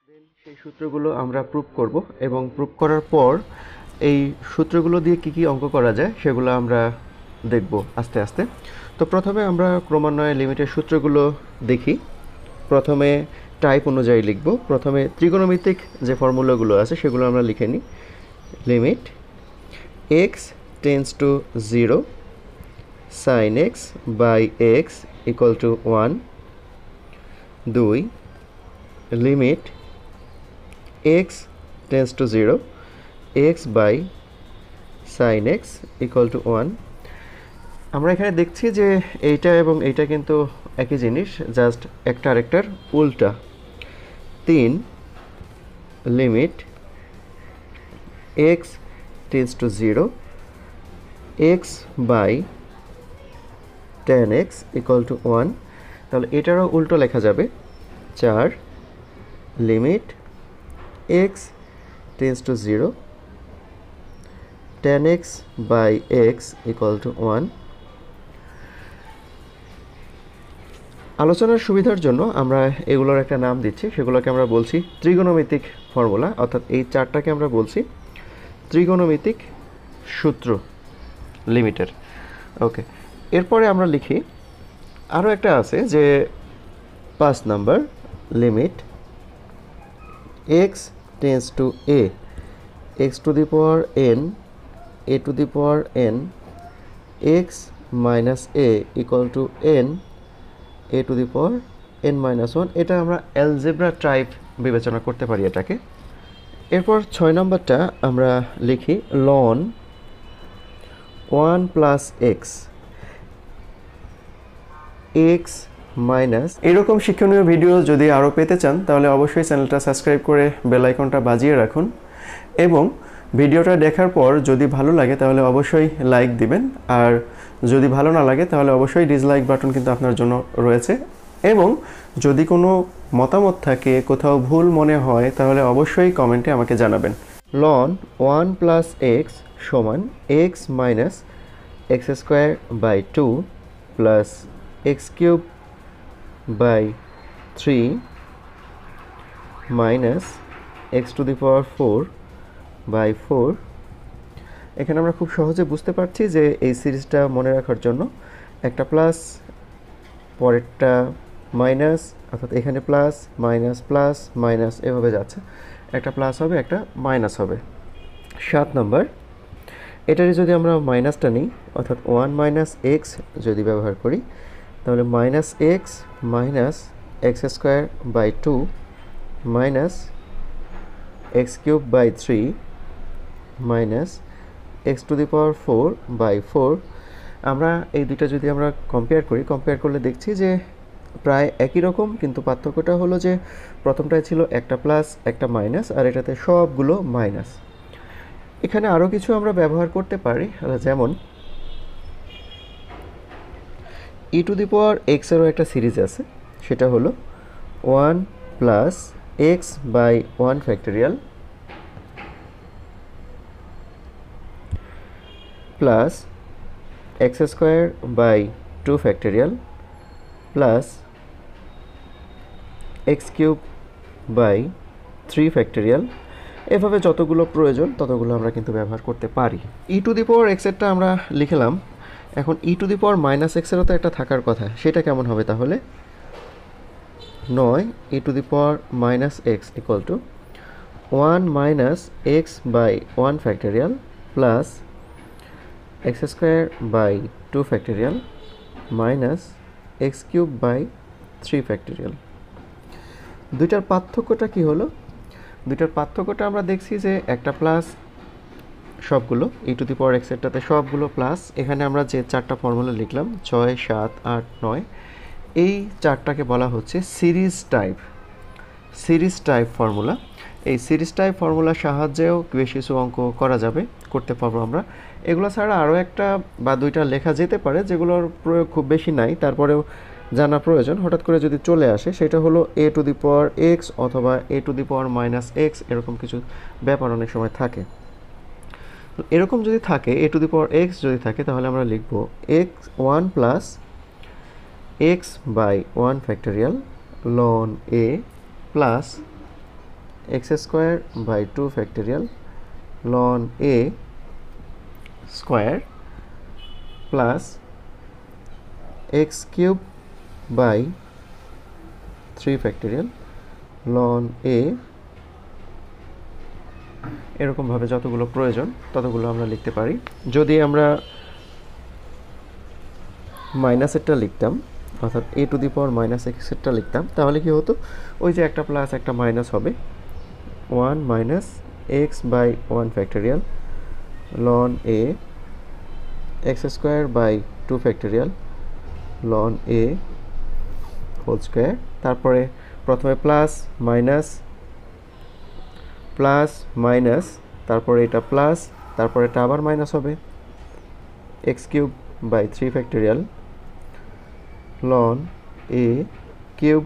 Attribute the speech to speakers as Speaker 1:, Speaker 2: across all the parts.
Speaker 1: দেন সেই সূত্রগুলো আমরা প্রুফ করব এবং প্রুফ করার পর এই সূত্রগুলো দিয়ে কি কি অঙ্ক করা যায় সেগুলো আমরা দেখব আস্তে আস্তে। তো প্রথমে আমরা ক্রমান্বয়ে লিমিটের সূত্রগুলো দেখি। প্রথমে টাইপ অনুযায়ী লিখব। প্রথমে ত্রিকোণমিতিক যে ফর্মুলাগুলো আছে সেগুলো আমরা লিখে নিই। Limit x tends to 0 sine x by x equal to 1। 2 limit x tends to 0 x by sin x equal to 1। আমরা এখানে দেখছি যে এইটা এবং এইটা কিন্তু একই জিনিস, জাস্ট একটা আরেকটার উল্টা। 3 limit x tends to 0 x by tan x equal to 1। তাহলে এটারও উল্টো লেখা যাবে। 4 limit x tends to 0 tan x by x equal to 1। আলোচনার সুবিধার জন্য আমরা এগুলোর একটা নাম দিচ্ছি, সেগুলোকে আমরা বলছি ত্রিকোণমিতিক ফর্মুলা, অর্থাৎ এই চারটাকে আমরা বলছি ত্রিকোণমিতিক সূত্র লিমিটের। ওকে, এরপরে আমরা লিখি আরও একটা আছে যে 5 number limit x tends to a x to the power n a to the power n x minus a equal to n a to the power n minus 1। এটা আমরা অ্যালজেব্রা টাইপ বিবেচনা করতে পারি এটাকে। এরপর 6 নম্বরটা আমরা লিখি ln 1 plus x x minus. এরকম শিক্ষণীয় ভিডিও যদি আরও পেতে চান তাহলে অবশ্যই চ্যানেলটা সাবস্ক্রাইব করে বেল আইকনটা বাজিয়ে রাখুন, এবং ভিডিওটা দেখার পর যদি ভালো লাগে তাহলে অবশ্যই লাইক দিবেন, আর যদি ভালো না লাগে তাহলে অবশ্যই ডিসলাইক বাটন কিন্তু আপনার জন্য রয়েছে। এবং যদি কোনো মতামত থাকে, কোথাও ভুল মনে হয়, তাহলে অবশ্যই কমেন্টে আমাকে জানাবেন। ln 1 plus x সমান x minus x square by 2 plus x cube by 3 minus x to the power 4 by 4। এখানে আমরা খুব সহজে বুঝতে পারছি যে এই সিরিজটা মনে রাখার জন্য একটা প্লাস, পরেরটা মাইনাস, অর্থাৎ এখানে প্লাস মাইনাস প্লাস মাইনাস এভাবে যাচ্ছে, একটা প্লাস হবে একটা মাইনাস হবে। 7 নাম্বার, এটারই যদি আমরা মাইনাসটা নিই, অর্থাৎ 1 মাইনাস এক্স যদি ব্যবহার করি, তাহলে minus x minus x square by 2 minus x cube by 3 minus x to the power 4 by 4। আমরা এই দুইটা যদি আমরা কম্পেয়ার করলে দেখছি যে প্রায় একই রকম, কিন্তু পার্থক্যটা হলো যে প্রথমটায় ছিল একটা প্লাস একটা মাইনাস, আর এটাতে সবগুলো মাইনাস। এখানে আরও কিছু আমরা ব্যবহার করতে পারি, যেমন ই টু দি পাওয়ার এক্সেরও একটা সিরিজ আছে, সেটা হলো 1 plus x by 1 factorial plus x square by 2 factorial plus x cube by 3 factorial. এভাবে যতগুলো প্রয়োজন ততগুলো আমরা কিন্তু ব্যবহার করতে পারি। ই টু দি পাওয়ার এক্সেরটা আমরা লিখলাম। এখন ই টু দি পাওয়ার মাইনাস এক্সেরও তো একটা থাকার কথা, সেটা কেমন হবে তাহলে? 9 e to the power minus x equal to 1 minus x by 1 factorial plus x square by 2 factorial minus x cube by 3 factorial. দুইটার পার্থক্যটা কি হলো? দুইটার পার্থক্যটা আমরা দেখছি যে একটা প্লাস, সবগুলো ই টু দি পাওয়ার এক্সেরটাতে সবগুলো প্লাস। এখানে আমরা যে চারটা ফর্মুলা লিখলাম 6 7 8 9, এই চারটাকে বলা হচ্ছে সিরিজ টাইপ ফর্মুলা। এই সিরিজ টাইপ ফর্মুলার সাহায্যেও বেশ কিছু অঙ্ক করা যাবে, করতে পারবো আমরা। এগুলো ছাড়া আরও একটা বা দুইটা লেখা যেতে পারে যেগুলোর প্রয়োগ খুব বেশি নাই, তারপরেও জানা প্রয়োজন হঠাৎ করে যদি চলে আসে। সেটা হলো এ টু দি পাওয়ার এক্স অথবা a to the power minus x, এরকম কিছু ব্যাপার অনেক সময় থাকে। এরকম যদি থাকে, এ টু দি পাওয়ার এক্স যদি থাকে, তাহলে আমরা লিখব x 1 plus x by 1 factorial ln a plus x square by 2 factorial loan a square plus x cube by 3 factorial loan a, এরকমভাবে যতগুলো প্রয়োজন ততগুলো আমরা লিখতে পারি। যদি আমরা মাইনাসেরটা লিখতাম, অর্থাৎ এ টু দি পাওয়ার মাইনাস এক্সেরটা লিখতাম, তাহলে কি হতো, ওই যে একটা প্লাস একটা মাইনাস হবে, 1 minus x by 1 factorial loan a x square by 2 factorial loan a whole square. তারপরে প্রথমে প্লাস মাইনাস প্লাস মাইনাস, তারপরে এটা প্লাস, তারপরে এটা আবার মাইনাস হবে, x cube by 3 factorial loan a cube,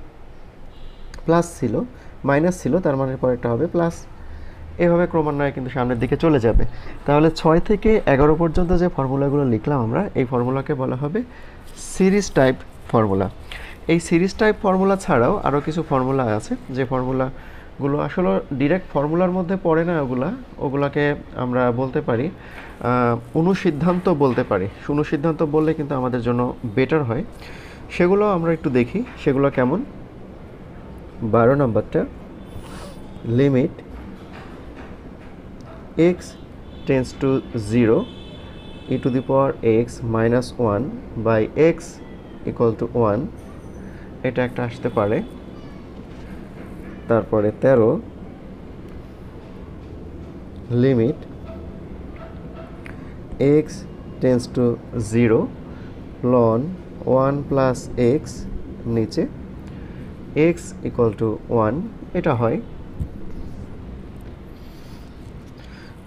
Speaker 1: plus ছিল মাইনাস ছিল, তার মানে পরেরটা হবে প্লাস। এভাবে ক্রমান্বয়ে কিন্তু সামনের দিকে চলে যাবে। তাহলে 6 থেকে 11 পর্যন্ত যে ফর্মুলাগুলো লিখলাম আমরা, এই ফর্মুলাকে বলা হবে সিরিজ টাইপ ফর্মুলা। এই সিরিজ টাইপ ফর্মুলা ছাড়াও আরও কিছু ফর্মুলা আছে, যে ফর্মুলাগুলো আসলে ডিরেক্ট ফর্মুলার মধ্যে পড়ে না, ওগুলাকে আমরা বলতে পারি অনুসিদ্ধান্ত বলতে পারি। অনুসিদ্ধান্ত বললে কিন্তু আমাদের জন্য বেটার হয়। সেগুলো আমরা একটু দেখি সেগুলো কেমন। 12 নম্বরটা, limit x tends to 0 e to the power x minus 1 by x equal to 1, এটা একটা আসতে পারে। তারপরে 13, লিমিট x টেন্স টু 0 লন 1 প্লাস x নিচে x ইকুয়াল টু 1, এটা হয়।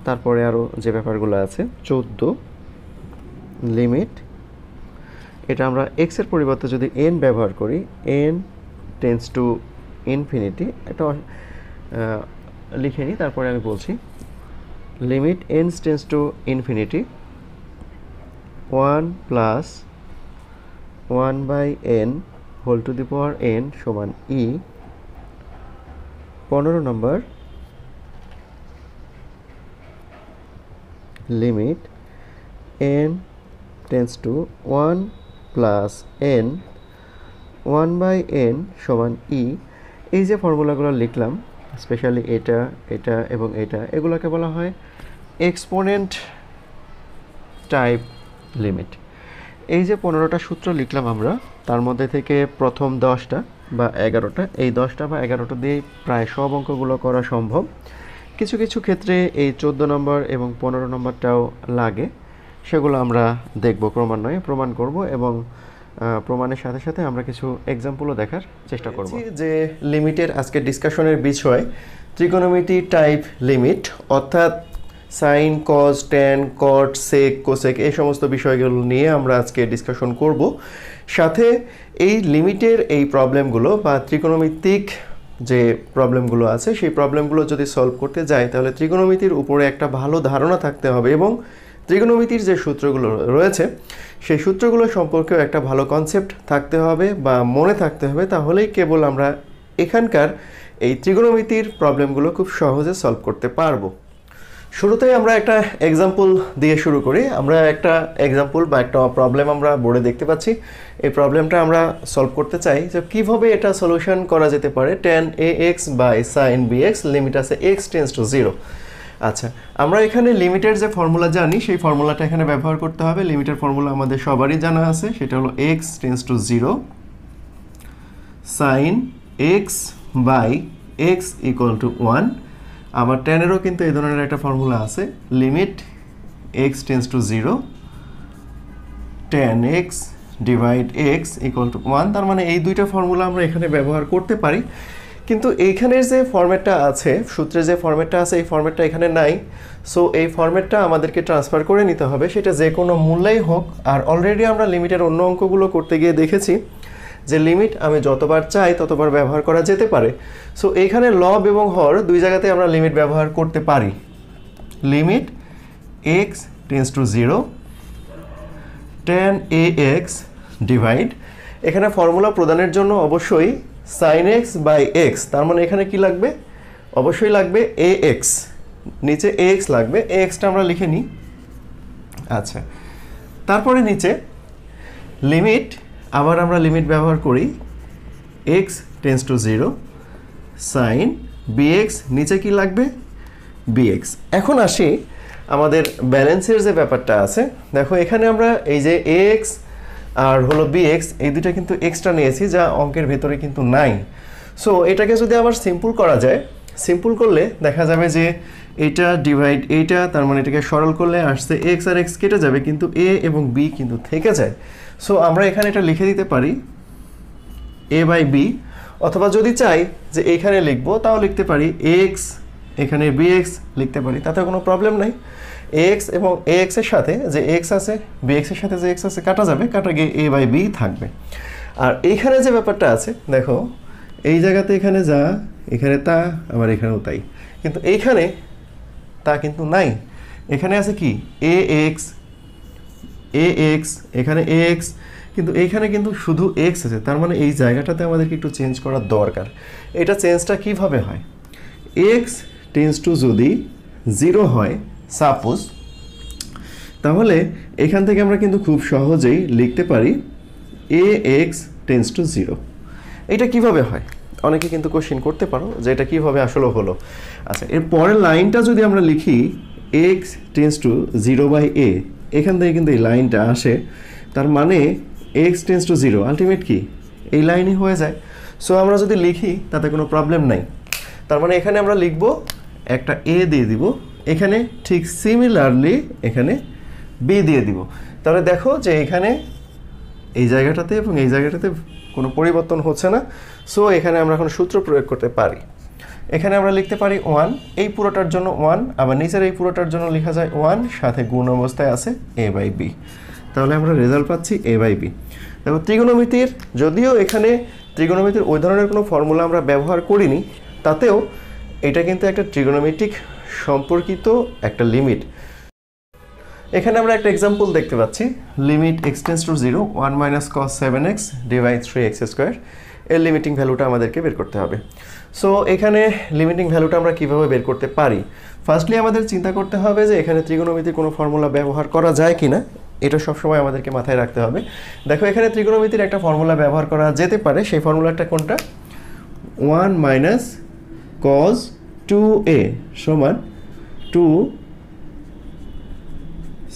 Speaker 1: তারপরে আরও যে ব্যাপারগুলো আছে, 14, লিমিট, এটা আমরা x এর পরিবর্তে যদি n ব্যবহার করি, n টেন্স টু ইনফিনিটি, এটা লিখে নিই, তারপরে আমি বলছি। Limit n tends to infinity 1 plus 1 by n whole to the power n সমান e। 15 নম্বর, limit n tends to 1 plus n 1 by n সমান e। এই যে ফর্মুলাগুলো লিখলাম, স্পেশালি এটা এটা এবং এটা, এগুলোকে বলা হয় এক্সপোনেন্ট টাইপ লিমিট। এই যে 15টা সূত্র লিখলাম আমরা, তার মধ্যে থেকে প্রথম 10টা বা 11টা, এই 10টা বা 11টা দিয়ে প্রায় সব অঙ্কগুলো করা সম্ভব। কিছু কিছু ক্ষেত্রে এই 14 নম্বর এবং 15 নম্বরটাও লাগে, সেগুলো আমরা দেখব, ক্রমান্বয়ে প্রমাণ করব, এবং প্রমাণের সাথে সাথে আমরা কিছু এক্সাম্পলও দেখার চেষ্টা করব। যে লিমিটের আজকে ডিসকাশনের বিষয় ত্রিকোণমিতি টাইপ লিমিট, অর্থাৎ সাইন, কজ, ট্যান, কট, সেক, কোসেক, এই সমস্ত বিষয়গুলো নিয়ে আমরা আজকে ডিসকাশন করব। সাথে এই লিমিটের এই প্রবলেমগুলো বা ত্রিকোণমিতিক যে প্রবলেমগুলো আছে, সেই প্রবলেমগুলো যদি সলভ করতে যাই, তাহলে ত্রিকোণমিতির উপরে একটা ভালো ধারণা থাকতে হবে, এবং ত্রিকোণমিতির যে সূত্রগুলো রয়েছে সেই সূত্রগুলো সম্পর্কেও একটা ভালো কনসেপ্ট থাকতে হবে বা মনে থাকতে হবে। তাহলেই কেবল আমরা এখানকার এই ত্রিকোণমিতির প্রবলেমগুলো খুব সহজে সলভ করতে পারবো। শুরুতেই আমরা একটা এক্সাম্পল দিয়ে শুরু করি। আমরা একটা এক্সাম্পল বা একটা প্রবলেম আমরা বোর্ডে দেখতে পাচ্ছি। এই প্রবলেমটা আমরা সলভ করতে চাই যে কীভাবে এটা সলিউশন করা যেতে পারে। tan ax by sin bx, limit আছে x টেন্স টু 0। আচ্ছা, আমরা এখানে লিমিটের যে ফর্মুলা জানি, সেই ফর্মুলাটা এখানে ব্যবহার করতে হবে। লিমিটের ফর্মুলা আমাদের সবারই জানা আছে, সেটা হলো x tends to 0 sin x by x equal to 1। আবার ট্যানেরও কিন্তু এই ধরনের একটা ফর্মুলা আছে, limit x tends to 0 tan x divide x equal to 1। তার মানে এই দুইটা ফর্মুলা আমরা এখানে ব্যবহার করতে পারি, কিন্তু এইখানের যে ফরম্যাটটা আছে, সূত্রে যে ফরম্যাটটা আছে, এই ফরম্যাটটা এখানে নাই। সো এই ফরম্যাটটা আমাদেরকে ট্রান্সফার করে নিতে হবে, সেটা যে কোনো মূল্যেই হোক। আর অলরেডি আমরা লিমিটের অন্য অঙ্কগুলো করতে গিয়ে দেখেছি যে লিমিট আমি যতবার চাই ততবার ব্যবহার করা যেতে পারে। সো এইখানে লব এবং হর দুই জায়গাতে আমরা লিমিট ব্যবহার করতে পারি। Limit x tends to 0 tan ax divide, এখানে ফর্মুলা প্রদানের জন্য অবশ্যই sin x বাই x, তার মানে এখানে কি লাগবে, অবশ্যই লাগবে ax, নিচে ax লাগবে, axটা আমরা লিখে নিই। আচ্ছা, তারপরে নিচে লিমিট, আবার আমরা লিমিট ব্যবহার করি x tends to 0 sine bx, নিচে কি লাগবে bx। এখন আসি আমাদের ব্যালেন্সের যে ব্যাপারটা আছে, দেখো এখানে আমরা এই যে ax আর হলো bx এই দুটো কিন্তু এক্সট্রা নিয়েছি, যা অঙ্কের ভেতরে কিন্তু নাই। সো এটাকে যদি আবার সিম্পল করা যায়, সিম্পল করলে দেখা যাবে যে এটা ডিভাইড এইটা, তার মানে এটাকে সরল করলে আসছে x আর x কেটে যাবে, কিন্তু a এবং b কিন্তু থেকে যায়। সো আমরা এখানে এটা লিখে দিতে পারি a বাই b, অথবা যদি চাই যে এখানে লিখবো তাও লিখতে পারি x, এখানে bx লিখতে পারি, তাতে কোনো প্রবলেম নাই। x এবং ax এর সাথে যে x আছে, bx এর সাথে যে x আছে কাটা যাবে, কাটা গিয়ে a বাই b থাকবে। আর এইখানে যে ব্যাপারটা আছে দেখো, এই জায়গাতে এখানে যা, এখানে তা, আবার এখানেও তাই, কিন্তু এইখানে তা কিন্তু নাই। এখানে আছে কি ax, এখানে ax, কিন্তু এইখানে কিন্তু শুধু x আছে, তার মানে এই জায়গাটাতে আমাদেরকে একটু চেঞ্জ করার দরকার। এটা চেঞ্জটা কিভাবে হয়, x টেন্ডস টু যদি 0 হয় সাপোজ, তাহলে এখান থেকে আমরা কিন্তু খুব সহজেই লিখতে পারি ax টেন্ডস টু 0। এটা কিভাবে হয়, অনেকে কিন্তু কোশ্চেন করতে পারো যে এটা কিভাবে আসলে হলো। আচ্ছা, এর পরের লাইনটা যদি আমরা লিখি x tends to 0 by a, এখান থেকে কিন্তু এই লাইনটা আসে, তার মানে x টেন্ডস টু 0 আলটিমেট কি এই লাইনই হয়ে যায়। সো আমরা যদি লিখি তাতে কোনো প্রবলেম নাই, তার মানে এখানে আমরা লিখব একটা a দিয়ে দিব, এখানে ঠিক সিমিলারলি এখানে b দিয়ে দিব। তাহলে দেখো যে এখানে এই জায়গাটাতে এবং এই জায়গাটাতে কোনো পরিবর্তন হচ্ছে না। সো এখানে আমরা এখন সূত্র প্রয়োগ করতে পারি। এখানে আমরা লিখতে পারি 1, এই পুরোটার জন্য 1, আবার নিচের এই পুরোটার জন্য লেখা যায় 1, সাথে গুণ অবস্থায় আছে a বাই b। তাহলে আমরা রেজাল্ট পাচ্ছি a বাই b। দেখো ত্রিগোণমিতির, যদিও এখানে ত্রিগোণমিতির ওই ধরনের কোনো ফর্মুলা আমরা ব্যবহার করিনি, তাতেও এটা কিন্তু একটা ত্রিগোণমিতিক সম্পর্কিত একটা লিমিট। এখানে আমরা একটা এক্সাম্পল দেখতে পাচ্ছি, limit x tends to 0 1 minus cos 7x divide 3x square, এর লিমিটিং ভ্যালুটা আমাদেরকে বের করতে হবে। সো এখানে লিমিটিং ভ্যালুটা আমরা কিভাবে বের করতে পারি, ফার্স্টলি আমাদের চিন্তা করতে হবে যে এখানে ত্রিগোণমিতির কোনো ফর্মুলা ব্যবহার করা যায় কিনা, এটা সবসময় আমাদেরকে মাথায় রাখতে হবে। দেখো এখানে ত্রিগোণমিতির একটা ফর্মুলা ব্যবহার করা যেতে পারে, সেই ফর্মুলাটা কোনটা, 1 মাইনাস cos 2a সমান 2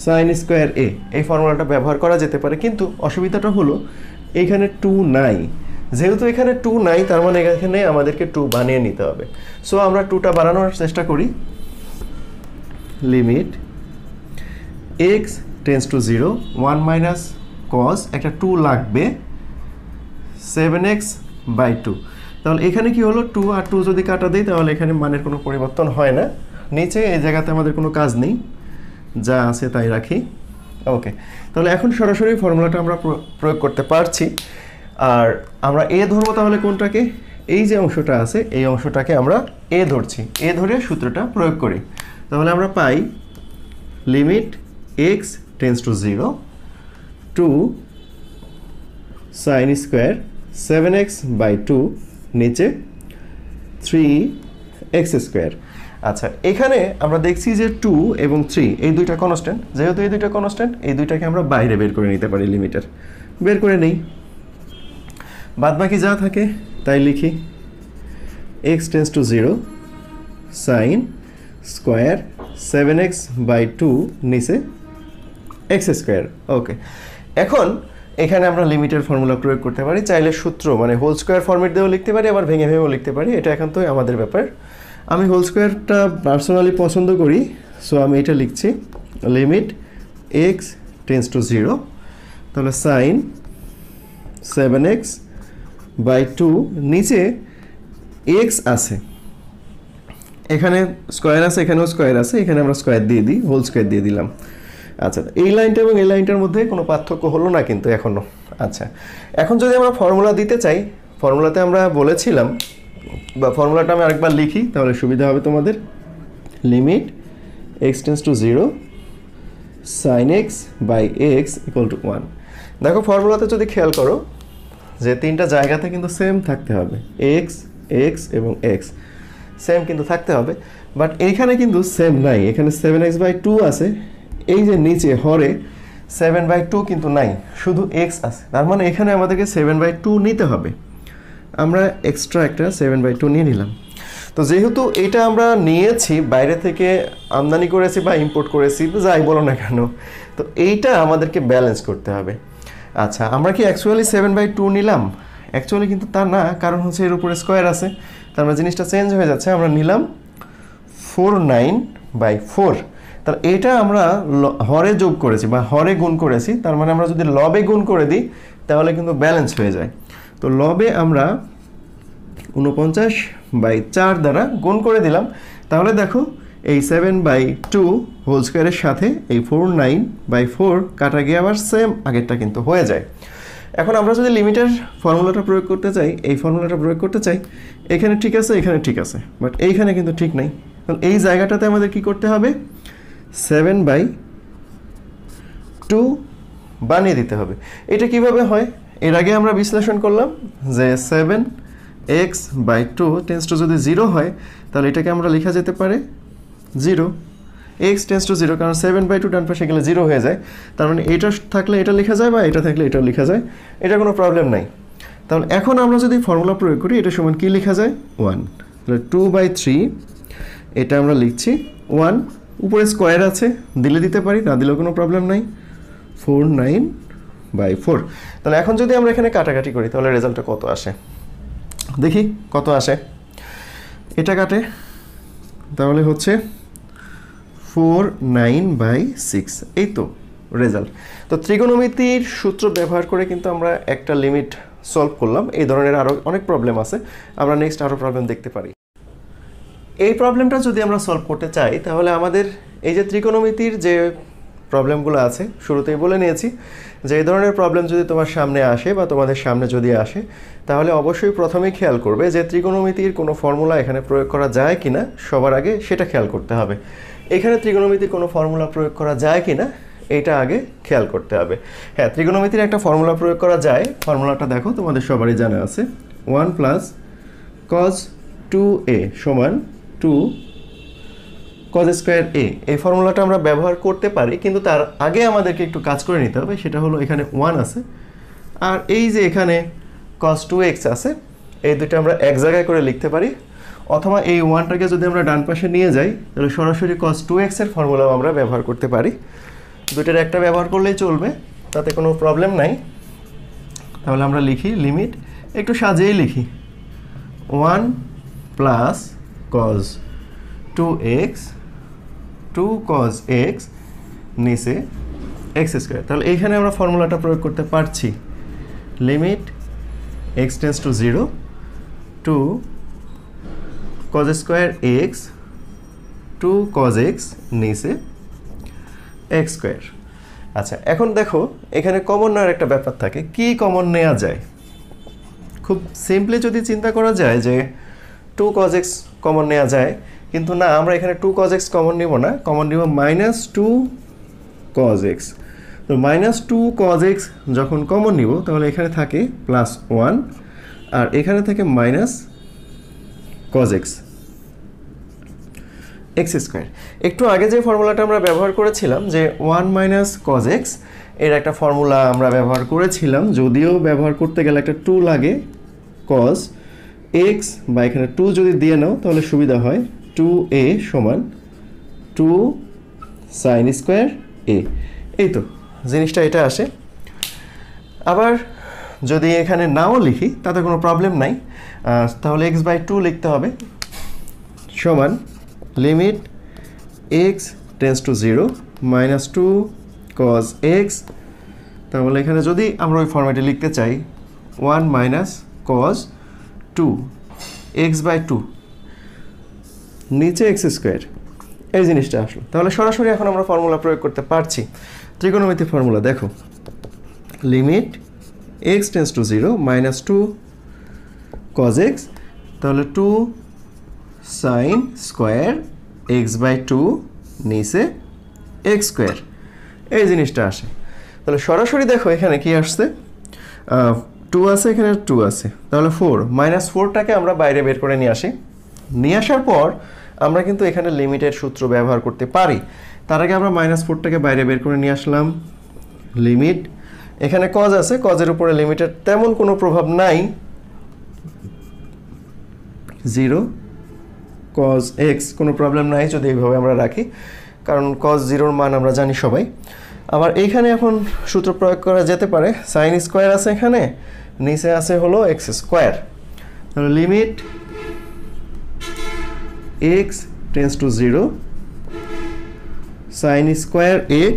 Speaker 1: সাইন স্কোয়ার a, এই ফর্মুলাটা ব্যবহার করা যেতে পারে। কিন্তু অসুবিধাটা হলো এইখানে 2 নাই, যেহেতু এখানে 2 নাই তার মানে এখানে আমাদেরকে 2 বানিয়ে নিতে হবে। সো আমরা 2টা বানানোর চেষ্টা করি। Limit x tends to 0 1 minus cos, একটা 2 লাগবে 7x বাই 2। তাহলে এখানে কি হলো, 2 আর 2 যদি কাটা দিই তাহলে এখানে মানের কোনো পরিবর্তন হয় না। নিচে এই জায়গাতে আমাদের কোনো কাজ নেই, যা আছে তাই রাখি। ওকে, তাহলে এখন সরাসরি ফর্মুলাটা আমরা প্রয়োগ করতে পারছি। আর আমরা a ধরবো তাহলে কোনটাকে, এই যে অংশটা আছে এই অংশটাকে আমরা a ধরছি, a ধরে সূত্রটা প্রয়োগ করি। তাহলে আমরা পাই limit x tends to 0 2 sine square 7x by 2 নিচে 3x স্কোয়ার। আচ্ছা, এখানে আমরা দেখছি যে 2 এবং 3 এই দুইটা কনস্ট্যান্ট, যেহেতু এই দুইটা কনস্ট্যান্ট এই দুইটাকে আমরা বাইরে বের করে নিতে পারি, লিমিটার বের করে নেই, বাদবাকি যা থাকে তাই লিখি। x tends to 0 sine square 7x by 2 নিচে x স্কোয়ার। ওকে, এখন এখানে আমরা লিমিটের ফর্মুলা প্রয়োগ করতে পারি, চাইলে সূত্র মানে হোল স্কোয়ার ফর্মেট দিয়েও লিখতে পারি, আবার ভেঙে ভেঙেও লিখতে পারি, এটা এখন তো আমাদের ব্যাপার। আমি হোল স্কোয়ারটা পার্সোনালি পছন্দ করি, সো আমি এটা লিখছি লিমিট x টেন্ডস টু 0, তাহলে সাইন 7x বাই 2 নিচে x আছে, এখানে স্কোয়ার আছে, এখানেও স্কোয়ার আছে, এখানে আমরা স্কোয়ার দিয়ে দিই, হোল স্কোয়ার দিয়ে দিলাম। আচ্ছা, এই লাইনটা এবং এই লাইনটার মধ্যে কোনো পার্থক্য হলো না কিন্তু এখনও। আচ্ছা, এখন যদি আমরা ফর্মুলা দিতে চাই, ফর্মুলাতে আমরা বলেছিলাম, বা ফর্মুলাটা আমি আরেকবার লিখি তাহলে সুবিধা হবে তোমাদের। Limit x tends to 0 sine x by x equal to 1। দেখো ফর্মুলাতে যদি খেয়াল করো যে তিনটা জায়গাতে কিন্তু সেম থাকতে হবে, x, x এবং x। সেম কিন্তু থাকতে হবে, বাট এইখানে কিন্তু সেম নাই, এখানে 7x/2 আছে, এই যে নিচে হরে 7/2 কিন্তু নাই, শুধু x আছে, তার মানে এখানে আমাদেরকে 7/2 নিতে হবে। আমরা এক্সট্রা একটা 7/2 নিয়ে নিলাম। তো যেহেতু এটা আমরা নিয়েছি বাইরে থেকে আমদানি করেছি বা ইম্পোর্ট করেছি, যাই বলো না কেন, তো এইটা আমাদেরকে ব্যালেন্স করতে হবে। আচ্ছা, আমরা কি অ্যাকচুয়ালি 7/2 নিলাম? অ্যাকচুয়ালি কিন্তু তা না, কারণ হচ্ছে এর উপরে স্কোয়ার আছে, তার মানে জিনিসটা চেঞ্জ হয়ে যাচ্ছে। আমরা নিলাম 49/4, তাহলে এটা আমরা হরে যোগ করেছি বা হরে গুণ করেছি, তার মানে আমরা যদি লবে গুণ করে দিই তাহলে কিন্তু ব্যালেন্স হয়ে যায়। তো লবে আমরা 49/4 দ্বারা গুণ করে দিলাম, তাহলে দেখো এই 7/2 হোল স্কোয়ারের সাথে এই 49/4 কাটা গিয়ে আবার সেম আগেরটা কিন্তু হয়ে যায়। এখন আমরা যদি লিমিটের ফর্মুলাটা প্রয়োগ করতে চাই, এই ফর্মুলাটা প্রয়োগ করতে চাই, এখানে ঠিক আছে, এখানে ঠিক আছে, বাট এইখানে কিন্তু ঠিক নাই। তাহলে এই জায়গাটাতে আমাদের কি করতে হবে? 7/2 বানিয়ে দিতে হবে। এটা কিভাবে হয়? এর আগে আমরা বিশ্লেষণ করলাম যে 7x/2 টেন্স টু যদি 0 হয় তাহলে এটাকে আমরা লেখা যেতে পারে 0, x টেন্স টু 0, কারণ 7/2 ডান পাশে গেলে 0 হয়ে যায়, তার মানে এটা থাকলে এটা লেখা যায় বা এটা থাকলে এটাও লেখা যায়, এটা কোনো প্রবলেম নাই। তাহলে এখন আমরা যদি ফর্মুলা প্রয়োগ করি, এটা সমান কি লেখা যায়? 1। তাহলে 2/3 এটা আমরা লিখছি 1, উপরে স্কোয়ার আছে, দিলে দিতে পারি, না দিলেও কোনো প্রবলেম নাই, 49/4। তাহলে এখন যদি আমরা এখানে কাটাকাটি করি তাহলে রেজাল্টটা কত আসে দেখি, কত আসে। এটা কাটে, তাহলে হচ্ছে 49/6, এই তো রেজাল্ট। তো ত্রিকোণমিতির সূত্র ব্যবহার করে কিন্তু আমরা একটা লিমিট সলভ করলাম। এই ধরনের আরও অনেক প্রবলেম আছে, আমরা নেক্সট আরও প্রবলেম দেখতে পারি। এই প্রবলেমটা যদি আমরা সলভ করতে চাই তাহলে আমাদের এই যে ত্রিকোণমিতির যে প্রবলেমগুলো আছে, শুরুতেই বলে নিয়েছি যে এই ধরনের প্রবলেম যদি তোমার সামনে আসে বা তোমাদের সামনে যদি আসে তাহলে অবশ্যই প্রথমেই খেয়াল করবে যে ত্রিকোণমিতির কোনো ফর্মুলা এখানে প্রয়োগ করা যায় কিনা, সবার আগে সেটা খেয়াল করতে হবে। এখানে ত্রিকোণমিতির কোনো ফর্মুলা প্রয়োগ করা যায় কিনা এটা আগে খেয়াল করতে হবে। হ্যাঁ, ত্রিকোণমিতির একটা ফর্মুলা প্রয়োগ করা যায়, ফর্মুলাটা দেখো তোমাদের সবারই জানা আছে, 1 + cos 2a সমান 2 cos স্কয়ার a। এই ফর্মুলাটা আমরা ব্যবহার করতে পারি, কিন্তু তার আগে আমাদেরকে একটু কাজ করে নিতে হবে। সেটা হলো এখানে 1 আছে আর এই যে এখানে cos 2x আছে, এই দুটো আমরা এক জায়গায় করে লিখতে পারি, অথবা এই 1টাকে যদি আমরা ডান পাশে নিয়ে যাই তাহলে সরাসরি cos 2x এর ফর্মুলাও আমরা ব্যবহার করতে পারি। দুটোর একটা ব্যবহার করলেই চলবে, তাতে কোনো প্রবলেম নাই। তাহলে আমরা লিখি লিমিট, একটু সাজিয়েই লিখি, 1 + cos 2x 2 cos x নিচে x²। তাহলে এইখানে আমরা ফর্মুলাটা প্রয়োগ করতে পারছি, limit x tends to 0 2 cos square x 2 cos x নিচে x²। আচ্ছা, এখন দেখো এখানে কমন নেওয়ার একটা ব্যাপার থাকে। কি কমন নেওয়া যায়? খুব সিম্পলি যদি চিন্তা করা যায় যে 2 cos x কমন নেওয়া যায়, কিন্তু না, আমরা এখানে 2 cos x কমন নিব না, কমন নিব -2 cos x। তো -2 cos x যখন কমন নিব তাহলে এখানে থাকে +1 আর এখানে থাকে -cos x x²। একটু আগে যে ফর্মুলাটা আমরা ব্যবহার করেছিলাম যে 1 - cos x, এর একটা ফর্মুলা আমরা ব্যবহার করেছিলাম, যদিও ব্যবহার করতে গেলে একটা 2 লাগে, cos x বা এখানে 2 যদি দিয়ে নাও তাহলে সুবিধা হয়, 2a সমান 2 sin স্কয়ার a। এই তো জিনিসটা এটা আসে। আবার যদি এখানে নাও লিখি তাতে কোনো প্রবলেম নাই, তাহলে x/2 লিখতে হবে, সমান limit x tends to 0 -2 cos x। তাহলে এখানে যদি আমরা ওই ফরম্যাটে লিখতে চাই 1 - cos 2 x/2 নিচে x², এই জিনিসটা আসলো। তাহলে সরাসরি এখন আমরা ফর্মুলা প্রয়োগ করতে পারছি। ত্রিকোণমিতির ফর্মুলা দেখো, limit x tends to 0 -2 cos x, তাহলে 2 sin স্কয়ার x/2 নিচে x², এই জিনিসটা আসে। তাহলে সরাসরি দেখো এখানে কি আসছে, 2 আছে, এখানে 2 আছে, তাহলে 4 -4টাকে আমরা বাইরে বের করে নিয়ে আসি, নিয়ে আসার পর আমরা কিন্তু এখানে লিমিটের সূত্র ব্যবহার করতে পারি। তার আগে আমরা -4টাকে বাইরে বের করে নিয়ে আসলাম। লিমিট, এখানে কজ আছে, কজের উপরে লিমিটের তেমন কোনো প্রভাব নাই, 0 cos x কোনো প্রবলেম নাই যদি এইভাবে আমরা রাখি, কারণ cos 0 মান আমরা জানি সবাই। আবার এইখানে এখন সূত্র প্রয়োগ করা যেতে পারে, sin স্কয়ার আছে এখানে, নিচে আছে হলো x স্কয়ার, তাহলে limit x tends to 0 sin square x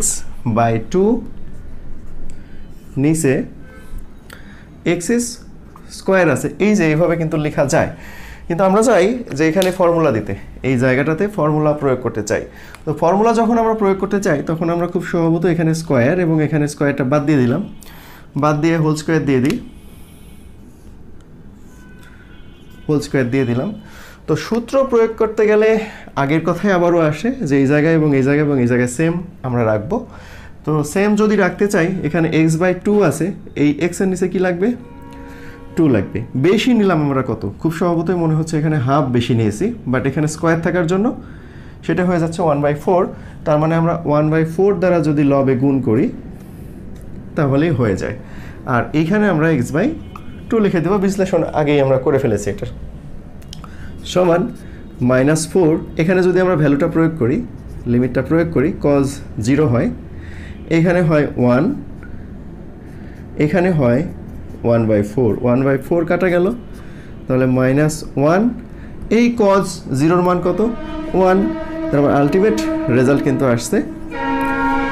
Speaker 1: by 2 নিচে x স্কয়ার আছে, এই যে এইভাবে কিন্তু লেখা যায়। কিন্তু আমরা চাই যে এখানে ফর্মুলা দিতে, এই জায়গাটাতে ফর্মুলা প্রয়োগ করতে চাই। তো ফর্মুলা যখন আমরা প্রয়োগ করতে চাই তখন আমরা খুব সহজত এখানে স্কয়ার এবং এখানে স্কয়ারটা বাদ দিয়ে দিলাম, বাদ দিয়ে হোল স্কয়ার দিয়ে দিই, হোল স্কয়ার দিয়ে দিলাম। তো সূত্র প্রয়োগ করতে গেলে আগের কথাই আবারও আসে যে এই জায়গায় এবং এই জায়গায় এবং এই জায়গায় সেম আমরা রাখবো। তো সেম যদি রাখতে চাই, এখানে x/2 আছে, এই x এর নিচে কি লাগবে, 2 লাগবে। বেশি নিলাম আমরা কত, খুব স্বভাবতই মনে হচ্ছে এখানে হাফ বেশি নিয়েছি, বাট এখানে স্কয়ার থাকার জন্য সেটা হয়ে যাচ্ছে 1/4। তার মানে আমরা 1/4 দ্বারা যদি লবে গুণ করি তাহলেই হয়ে যায়। আর এইখানে আমরা x/2 লিখে দেবো, বিশ্লেষণ আগেই আমরা করে ফেলেছি এটার। সমান -4, এখানে যদি আমরা ভ্যালুটা প্রয়োগ করি, লিমিটটা প্রয়োগ করি, cos 0 হয়, এখানে হয় 1, এখানে হয় 1/4, 1/4 কাটা গেল, তাহলে -1, এই cos 0 মান কত, 1, তারপর আলটিমেট রেজাল্ট কিন্তু আসছে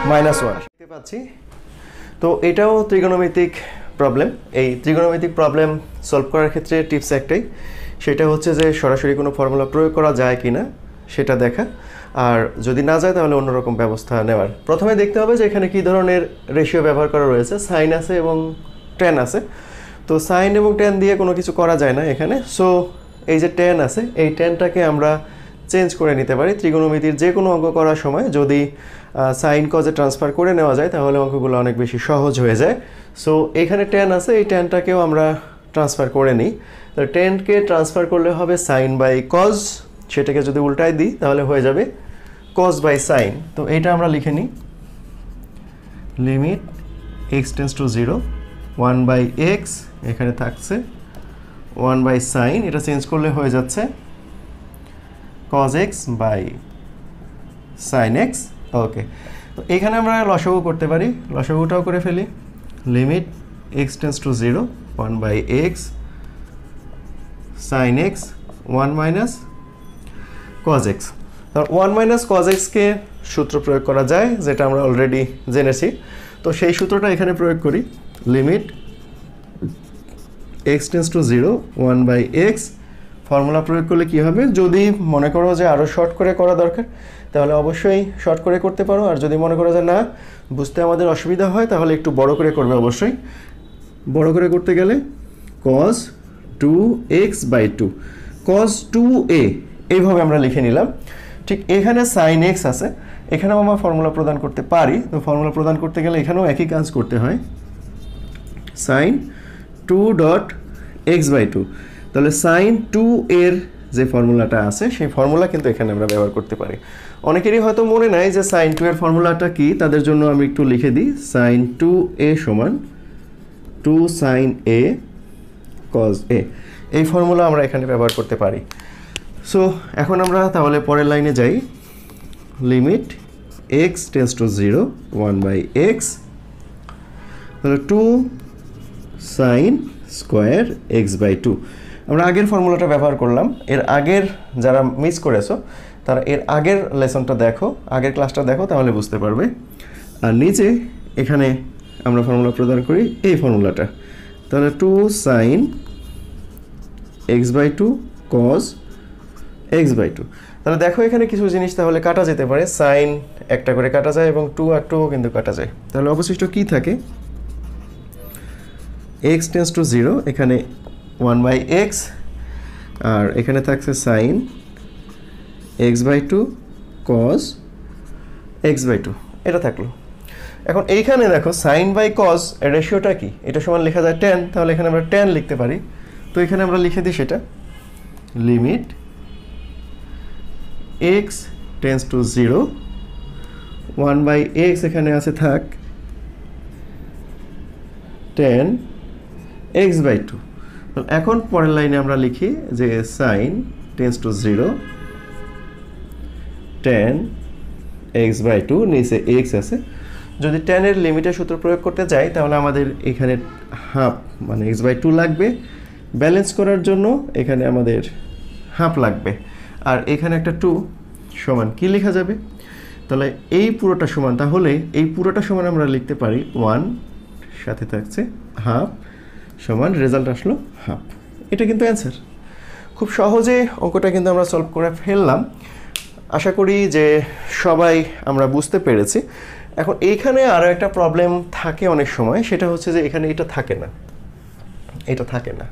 Speaker 1: -1 দেখতে পাচ্ছি। তো এটাও ত্রিগোণমিতিক প্রবলেম। এই ত্রিগোণমিতিক প্রবলেম সলভ করার ক্ষেত্রে টিপস একটাই, সেটা হচ্ছে যে সরাসরি কোনো ফর্মুলা প্রয়োগ করা যায় কিনা সেটা দেখা, আর যদি না যায় তাহলে অন্যরকম ব্যবস্থা নেওয়ার। প্রথমে দেখতে হবে যে এখানে কী ধরনের রেশিও ব্যবহার করা রয়েছে, সাইন আছে এবং tan আছে। তো সাইন এবং tan দিয়ে কোনো কিছু করা যায় না এখানে, সো এই যে tan আছে, এই tanটাকে আমরা চেঞ্জ করে নিতে পারি। ত্রিগোণমিতির যে কোনো অঙ্ক করার সময় যদি সাইন কজে ট্রান্সফার করে নেওয়া যায় তাহলে অঙ্কগুলো অনেক বেশি সহজ হয়ে যায়। সো এখানে tan আছে, এই tanটাকেও আমরা ট্রান্সফার করে নিই। তো tanকে ট্রান্সফার করলে হবে সাইন বাই কজ, সেটাকে যদি উল্টায় দিই তাহলে হয়ে যাবে cos বাই সাইন। তো এইটা আমরা লিখে নিই, limit x tends to 0 1/x, এখানে থাকছে 1/sin, এটা চেঞ্জ করলে হয়ে যাচ্ছে cos x by sin x। Okay, তো এখানে আমরা লসাগু করতে পারি, লসাগুটাও করে ফেলি, limit x tends to 0 1/x sin x 1 - cos x। তার 1 - cos x কে সূত্র প্রয়োগ করা যায়, যেটা আমরা অলরেডি জেনেছি। তো সেই সূত্রটা এখানে প্রয়োগ করি, limit x tends to 0 1/x। Formula প্রয়োগ করলে কি হবে, যদি মনে করো যে আরও শর্ট করে করা দরকার তাহলে অবশ্যই শর্ট করে করতে পারো, আর যদি মনে করো যে না বুঝতে আমাদের অসুবিধা হয় তাহলে একটু বড় করে করবে। অবশ্যই বড় করে করতে গেলে cos 2x/2 cos 2a এইভাবে আমরা লিখে নিলাম। ঠিক এখানে sin x আছে, এখানেও আমরা ফর্মুলা প্রদান করতে পারি। তো ফর্মুলা প্রদান করতে গেলে এখানেও একই কাজ করতে হয়, sin 2.x/2। তাহলে sin 2 এর যে ফর্মুলাটা আছে সেই ফর্মুলা কিন্তু এখানে আমরা ব্যবহার করতে পারি। অনেকেরই হয়তো মনে নাই যে sin 2 এর ফর্মুলাটা কি, তাদের জন্য আমি একটু লিখে দিই, sin 2a সমান 2 sin a cos a, এই ফর্মুলা আমরা এখানে ব্যবহার করতে পারি। সো এখন আমরা তাহলে পরের লাইনে যাই, limit x tends to 0 1/x, তাহলে 2 sin স্কয়ার x/2। আমরা আগের ফর্মুলাটা ব্যবহার করলাম, এর আগের যারা মিস করেছো তারা এর আগের লেসনটা দেখো, আগের ক্লাসটা দেখো, তাহলে বুঝতে পারবে। আর নিচে এখানে আমরা ফর্মুলা প্রদান করি এই ফর্মুলাটা, তাহলে 2 sin x/2 cos x/2। তাহলে দেখো এখানে কিছু জিনিস তাহলে কাটা যেতে পারে, সাইন একটা করে কাটা যায় এবং 2 আর 2 কিন্তু কাটা যায়। তাহলে অবশিষ্ট কি থাকে, x টেন্ডস টু 0, এখানে 1/x, আর এখানে থাকছে সাইন x/2 cos x/2, এটা থাকলো। এখন এইখানে দেখো সাইন বাই কস এর রেশিওটা কি, এটা সমান লেখা যায় tan, তাহলে এখানে আমরা tan লিখতে পারি। তো এখানে আমরা লিখে দিই সেটা, limit x tends to 0, 1/x এখানে আছে থাক tan x/2। এখন পরের লাইনে আমরা লিখি যে sin tense to 0, tan x/2, নিচে x আছে। যদি tan এর লিমিটের সূত্র প্রয়োগ করতে যাই তাহলে আমাদের এখানে হাফ মানে x/2 লাগবে, ব্যালেন্স করার জন্য এখানে আমাদের হাফ লাগবে, আর এখানে একটা 2 সমান কি লেখা যাবে, তাহলে এই পুরোটা সমান, তাহলে এই পুরোটা সমান আমরা লিখতে পারি 1 সাথে থাকছে হাফ সমান রেজাল্ট আসলো হাফ। এটা কিন্তু অ্যান্সার। খুব সহজে অঙ্কটা কিন্তু আমরা সলভ করে ফেললাম। আশা করি যে সবাই আমরা বুঝতে পেরেছি। এখন এইখানে আরও একটা প্রবলেম থাকে অনেক সময়, সেটা হচ্ছে যে এখানে এটা থাকে না, এটা থাকে না,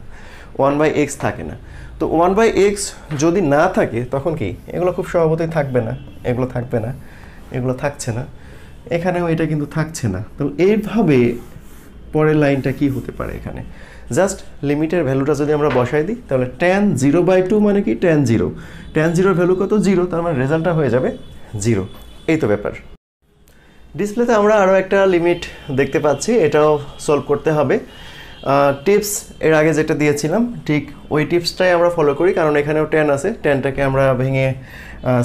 Speaker 1: 1/x থাকে না। তো 1/x যদি না থাকে তখন কি এগুলো খুব স্বভাবতই থাকবে না, এগুলো থাকবে না, এগুলো থাকছে না, এখানেও এটা কিন্তু থাকছে না। তো এইভাবে পরের লাইনটা কি হতে পারে, এখানে জাস্ট লিমিটের ভ্যালুটা যদি আমরা বসাই দিই তাহলে tan 0/2 মানে কি tan 0, tan 0 ভ্যালু কত 0, তার মানে রেজাল্টটা হয়ে যাবে 0। এই তো ব্যাপার। ডিসপ্লেতে আমরা আরও একটা লিমিট দেখতে পাচ্ছি, এটাও সলভ করতে হবে। টিপস এর আগে যেটা দিয়েছিলাম ঠিক ওই টিপসটাই আমরা ফলো করি, কারণ এখানেও tan আছে, tanটাকে আমরা ভেঙে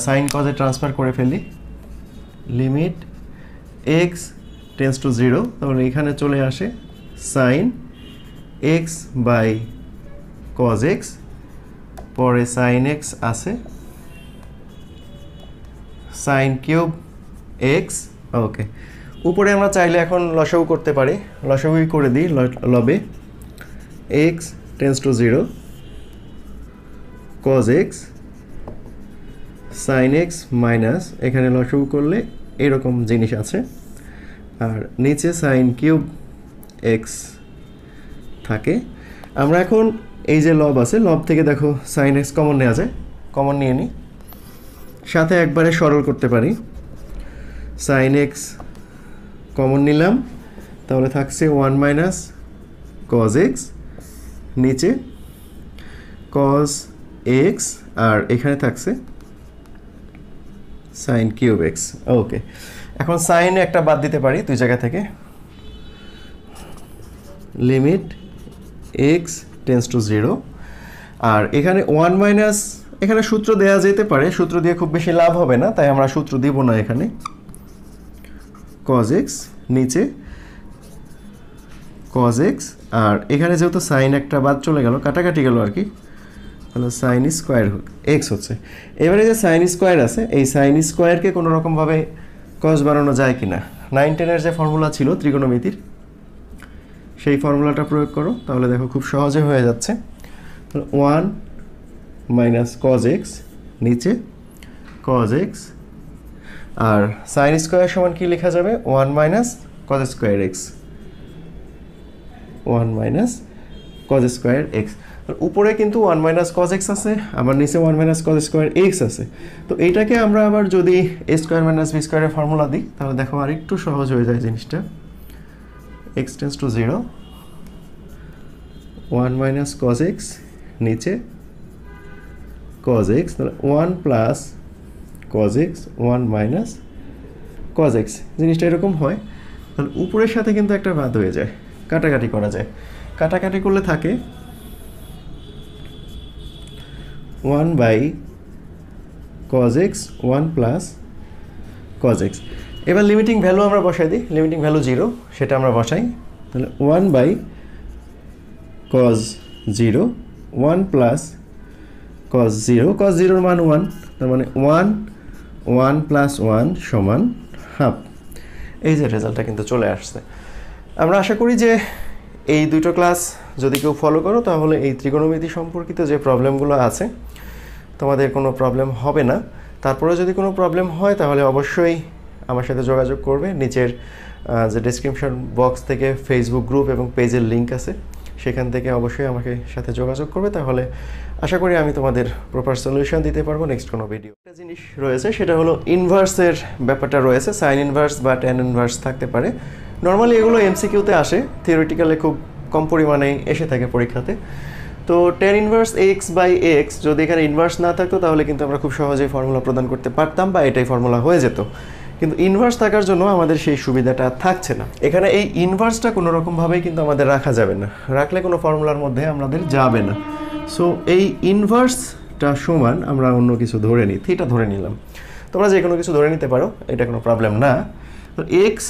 Speaker 1: সাইন কজে ট্রান্সফার করে ফেলি। লিমিট x টেন্স টু 0, তাহলে এখানে চলে আসে সাইন x/cos x, পরে সাইন x আছে সাইন কিউব x। ওকে, উপরে আমরা চাইলে এখন লসাগু করতে পারি, লসাগুই করে দিই। লবে x tends to 0, cos x sine x minus, এখানে লসাগু করলে এরকম জিনিস আছে, আর নিচে সাইন কিউব x থাকে। আমরা এখন এই যে লব আছে, লব থেকে দেখো সাইন x কমন নেওয়া যায়, কমন নিয়ে নিই, সাথে একবারে সরল করতে পারি। সাইন x কমন নিলাম, তাহলে থাকছে 1 - cos x, নিচে cos x, আর এখানে থাকছে সাইন কিউব x। ওকে, এখন সাইন একটা বাদ দিতে পারি দুই জায়গা থেকে। লিমিট x টেন্স টু 0, আর এখানে 1 - এখানে সূত্র দেওয়া যেতে পারে, সূত্র দিয়ে খুব বেশি লাভ হবে না, তাই আমরা সূত্র দিব না এখানে। cos x নিচে cos x, আর এখানে যেহেতু সাইন একটা বাদ চলে গেল, কাটাকাটি গেল আর কি, তাহলে সাইন স্কোয়ার x হচ্ছে। এবারে যে সাইন স্কোয়ার আছে, এই সাইন স্কোয়ারকে কোনো রকমভাবে cos বানানো যায় কি না, 9-10-এর যে ফর্মুলা ছিল ত্রিকোণমিতির, সেই ফর্মুলাটা প্রয়োগ করো, তাহলে দেখো খুব সহজে হয়ে যাচ্ছে। 1 - cos x নিচে cos x, আর সাইন স্কোয়ার সমান কি লেখা যাবে, 1 - cos square x, 1 - cos square x। উপরে কিন্তু 1 - cos x আছে, আবার নিচে 1 - cos স্কোয়ার x আছে। তো এইটাকে আমরা আবার যদি a স্কোয়ার - b স্কোয়ারের ফর্মুলা দিই, তাহলে দেখো আর একটু সহজ হয়ে যায় জিনিসটা। x tends to 0, 1 - cos x নিচে cos x, তাহলে 1 + cos x, 1 - cos x, জিনিসটা এরকম হয়। তাহলে উপরের সাথে কিন্তু একটা বাদ হয়ে যায়, কাটাকাটি করা যায়, কাটাকাটি করলে থাকে 1/cos x, 1 + cos x। এবার লিমিটিং ভ্যালু আমরা বসাই দিই, লিমিটিং ভ্যালু 0 সেটা আমরা বসাই, তাহলে 1/cos 0, 1 + cos 0, cos 0 এর মান 1, তার মানে 1 + 1 সমান হাফ। এই যে রেজাল্টটা কিন্তু চলে আসছে। আমরা আশা করি যে এই দুটো ক্লাস যদি কেউ ফলো করো, তাহলে এই ত্রিকোণমিতি সম্পর্কিত যে প্রবলেমগুলো আছে তোমাদের কোনো প্রবলেম হবে না। তারপরে যদি কোনো প্রবলেম হয় তাহলে অবশ্যই আমার সাথে যোগাযোগ করবে। নিচের যে ডেসক্রিপশন বক্স থেকে ফেসবুক গ্রুপ এবং পেজের লিঙ্ক আছে, সেখান থেকে অবশ্যই আমাকে সাথে যোগাযোগ করবে, তাহলে আশা করি আমি তোমাদের প্রপার সলিউশন দিতে পারবো নেক্সট কোনো ভিডিও। একটা জিনিস রয়েছে, সেটা হলো ইনভার্সের ব্যাপারটা রয়েছে, সাইন ইনভার্স বা ট্যান ইনভার্স থাকতে পারে। নর্মালি এগুলো এমসিকিউতে আসে, থিওরিটিক্যালে খুব কম পরিমাণে এসে থাকে পরীক্ষাতে। তো tan inverse x by x যদি এখানে ইনভার্স না থাকতো তাহলে কিন্তু আমরা খুব সহজেই ফর্মুলা প্রদান করতে পারতাম বা এটাই ফর্মুলা হয়ে যেত, কিন্তু ইনভার্স থাকার জন্য আমাদের সেই সুবিধাটা থাকছে না। এখানে এই ইনভার্সটা কোনো রকমভাবেই কিন্তু আমাদের রাখা যাবে না, রাখলে কোনো ফর্মুলার মধ্যে আমাদের যাবে না। সো এই ইনভার্সটা সমান আমরা অন্য কিছু ধরে নিই, থিটা ধরে নিলাম, তোমরা যে কোনো কিছু ধরে নিতে পারো, এটা কোনো প্রবলেম না। তো এক্স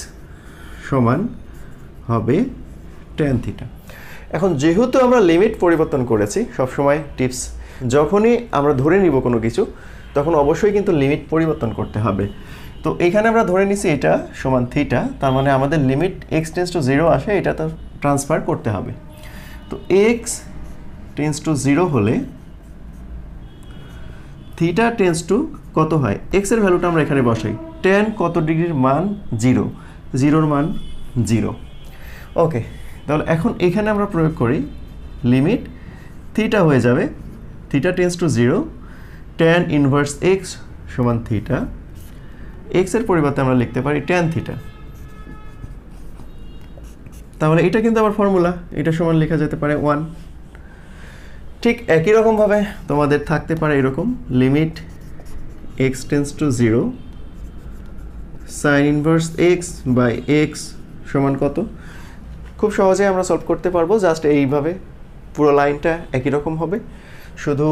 Speaker 1: সমান হবে tan থিটা। এখন যেহেতু আমরা লিমিট পরিবর্তন করেছি, সবসময় টিপস, যখনই আমরা ধরে নিব কোনো কিছু তখন অবশ্যই কিন্তু লিমিট পরিবর্তন করতে হবে। তো এখানে আমরা ধরে নিছি এটা সমান থিটা, তার মানে আমাদের লিমিট এক্স টেন্স টু 0 আসে, এটা তো ট্রান্সফার করতে হবে। তো এক্স টেন্স টু 0 হলে থিটা টেন্স টু কত হয়, এক্সের ভ্যালুটা আমরা এখানে বসাই, tan কত ডিগ্রির মান 0, 0-র মান 0। ওকে, তাহলে এখন এখানে আমরা প্রয়োগ করি লিমিট থিটা হয়ে যাবে theta tense to 0, tan inverse x সমান থিটা, এক্সের পরিবর্তে আমরা লিখতে পারি tan থিটা। তাহলে এটা কিন্তু আবার ফর্মুলা, এটা সমান লেখা যেতে পারে 1। ঠিক একই রকমভাবে তোমাদের থাকতে পারে এরকম limit x tends to 0 sine inverse x by x সমান কত, খুব সহজে আমরা সলভ করতে পারবো, জাস্ট এইভাবে পুরো লাইনটা একই রকম হবে, শুধু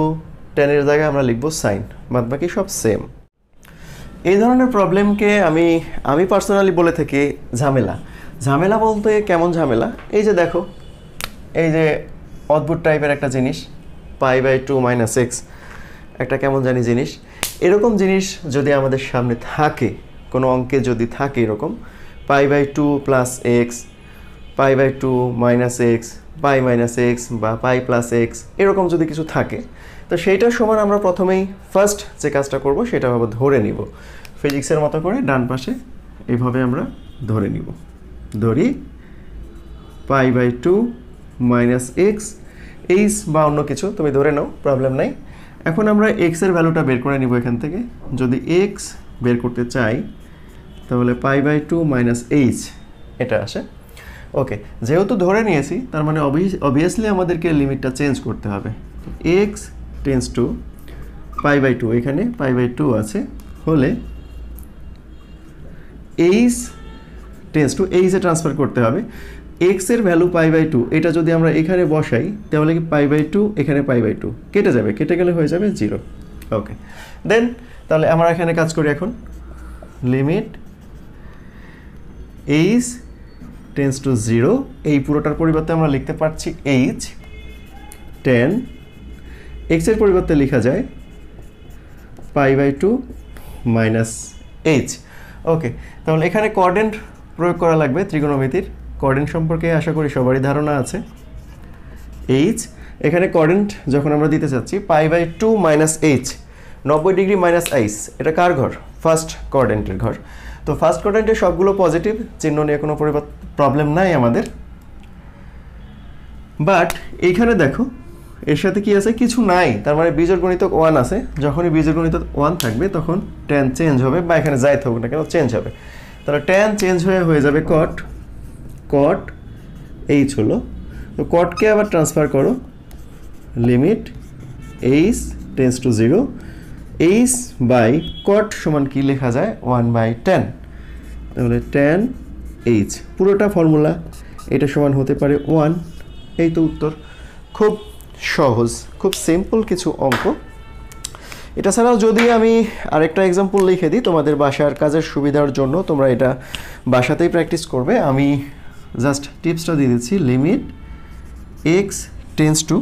Speaker 1: টেনের জায়গায় আমরা লিখবো সাইন, বাদ বাকি সব সেম। এই ধরনের প্রবলেমকে আমি পার্সোনালি বলে থাকি ঝামেলা। ঝামেলা বলতে কেমন ঝামেলা, এই যে দেখো, এই যে অদ্ভুত টাইপের একটা জিনিস π/2 - x, একটা কেমন জানি জিনিস, এরকম জিনিস যদি আমাদের সামনে থাকে, কোনো অঙ্কে যদি থাকে এরকম π/2 + x, π/2 - x, π - x বা π + x, এরকম যদি কিছু থাকে, তো সেইটার সমান আমরা প্রথমেই ফার্স্ট যে কাজটা করব সেটা ভাবে ধরে নিব, ফিজিক্সের মতো করে ডান পাশে এইভাবে আমরা ধরে নিব, ধরি π/2 - x, এইচ বা অন্য কিছু তুমি ধরে নাও, প্রবলেম নাই। এখন আমরা এক্সের ভ্যালুটা বের করে নিব এখান থেকে, যদি এক্স বের করতে চাই তাহলে π/2 - h এটা আসে। ওকে, যেহেতু ধরে নিয়েছি তার মানে অবভিয়াসলি আমাদেরকে লিমিটটা চেঞ্জ করতে হবে। এক্স টেন্স টু π/2, এখানে π/2 আছে হলে এইচ টেন্স টু এইচে ট্রান্সফার করতে হবে। এক্সের ভ্যালু π/2, এটা যদি আমরা এখানে বসাই তাহলে কি π/2 এখানে π/2 কেটে যাবে, কেটে গেলে হয়ে যাবে 0। ওকে, দেন তাহলে আমরা এখানে কাজ করি এখন, লিমিট এইচ টেন্স টু 0, এই পুরোটার পরিবর্তে আমরা লিখতে পারছি এইচ, tan এক্সের পরিবর্তে লেখা যায় π/2 - h। ওকে, তাহলে এখানে কোঅর্ডিনেট প্রয়োগ করা লাগবে, ত্রিকোণমিতির কোঅর্ডিনেট সম্পর্কে আশা করি সবারই ধারণা আছে। h, এখানে কোঅর্ডিনেট যখন আমরা দিতে চাচ্ছি π/2 - h, 90 ডিগ্রি -h, এটা কার ঘর, ফার্স্ট কোঅর্ডিনেটের ঘর। তো ফার্স্ট কোঅর্ডিনেটে সবগুলো পজিটিভ, চিহ্ন নিয়ে কোনো প্রবলেম নাই আমাদের। বাট এইখানে দেখো এর সাথে কি আছে, কিছু নাই, তার মানে বিজোড় গুণিতক 1 আছে, যখনই বিজোড় গুণিতক 1 থাকবে তখন tan চেঞ্জ হবে, বা এখানে যাই থাকুক না কেন চেঞ্জ হবে। তাহলে tan চেঞ্জ হয়ে যাবে cot, cot h হলো। তো cotকে আবার ট্রান্সফার করো, limit h tends to 0, h by cot সমান কি লেখা যায় 1/10, তাহলে tan h পুরোটা ফর্মুলা, এটা সমান হতে পারে 1। এই তো উত্তর, খুব সহজ, খুব সিম্পল কিছু অঙ্ক। এটা ছাড়াও যদি আমি আরেকটা এক্সাম্পল লিখে দিই তোমাদের বাসার কাজের সুবিধার জন্য, তোমরা এটা বাসাতেই প্র্যাকটিস করবে, আমি জাস্ট টিপসটা দিয়ে দিচ্ছি, limit x tends two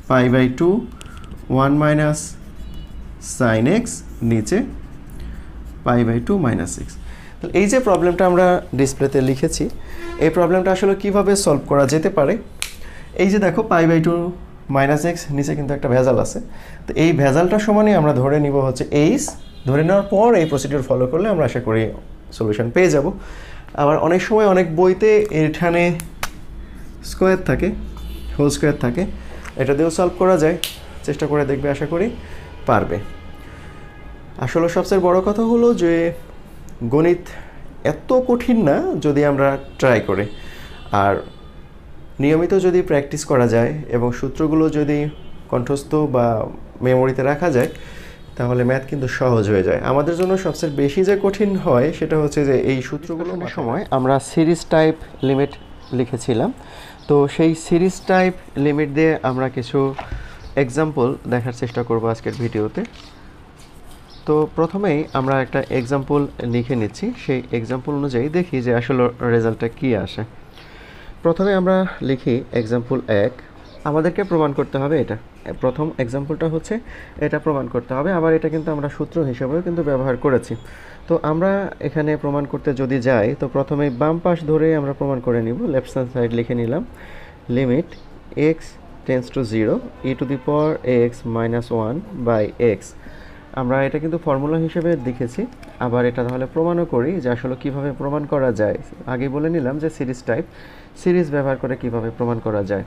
Speaker 1: π/2 1 - sin x, নিচে π/2 - x। তাহলে এই যে প্রবলেমটা আমরা ডিসপ্লেতে লিখেছি, এই প্রবলেমটা আসলে কিভাবে সলভ করা যেতে পারে, এই যে দেখো π/2 - x, নিচে কিন্তু একটা ভেজাল আছে, তো এই ভেজালটা সমানই আমরা ধরে নিব হচ্ছে এইচ, ধরে নেওয়ার পর এই প্রসিডিউর ফলো করলে আমরা আশা করি সলিউশন পেয়ে যাব। আবার অনেক সময় অনেক বইতে এখানে স্কোয়ার থাকে, হোল স্কোয়ার থাকে, এটা দিয়েও সলভ করা যায়, চেষ্টা করে দেখবে, আশা করি পারবে। আসলে সবচেয়ে বড় কথা হলো যে গণিত এত কঠিন না যদি আমরা ট্রাই করি, আর নিয়মিত যদি প্র্যাকটিস করা যায় এবং সূত্রগুলো যদি কণ্ঠস্থ বা মেমোরিতে রাখা যায় তাহলে ম্যাথ কিন্তু সহজ হয়ে যায়। আমাদের জন্য সবচেয়ে বেশি যে কঠিন হয় সেটা হচ্ছে যে এই সূত্রগুলোর সময় আমরা সিরিজ টাইপ লিমিট লিখেছিলাম। তো সেই সিরিজ টাইপ লিমিট দিয়ে আমরা কিছু এক্সাম্পল দেখার চেষ্টা করব আজকের ভিডিওতে। তো প্রথমেই আমরা একটা এক্সাম্পল লিখে নিচ্ছি, সেই এক্সাম্পল অনুযায়ী দেখি যে আসলে রেজাল্টটা কী আসে। প্রথমে আমরা লিখি এক্সাম্পল 1। আমাদেরকে প্রমাণ করতে হবে এটা, প্রথম এক্সাম্পলটা হচ্ছে এটা প্রমাণ করতে হবে, আবার এটা কিন্তু আমরা সূত্র হিসেবেও কিন্তু ব্যবহার করেছি। তো আমরা এখানে প্রমাণ করতে যদি যাই তো প্রথমে বাম পাশ ধরে আমরা প্রমাণ করে নিব। লেফট হ্যান্ড সাইড লিখে নিলাম limit x tends to 0 e⁻x - 1 by x. আমরা এটা কিন্তু ফর্মুলা হিসেবে দেখেছি, আবার এটা তাহলে প্রমাণও করি যে আসলে কীভাবে প্রমাণ করা যায়। আগে বলে নিলাম যে সিরিজ টাইপ, সিরিজ ব্যবহার করে কিভাবে প্রমাণ করা যায়।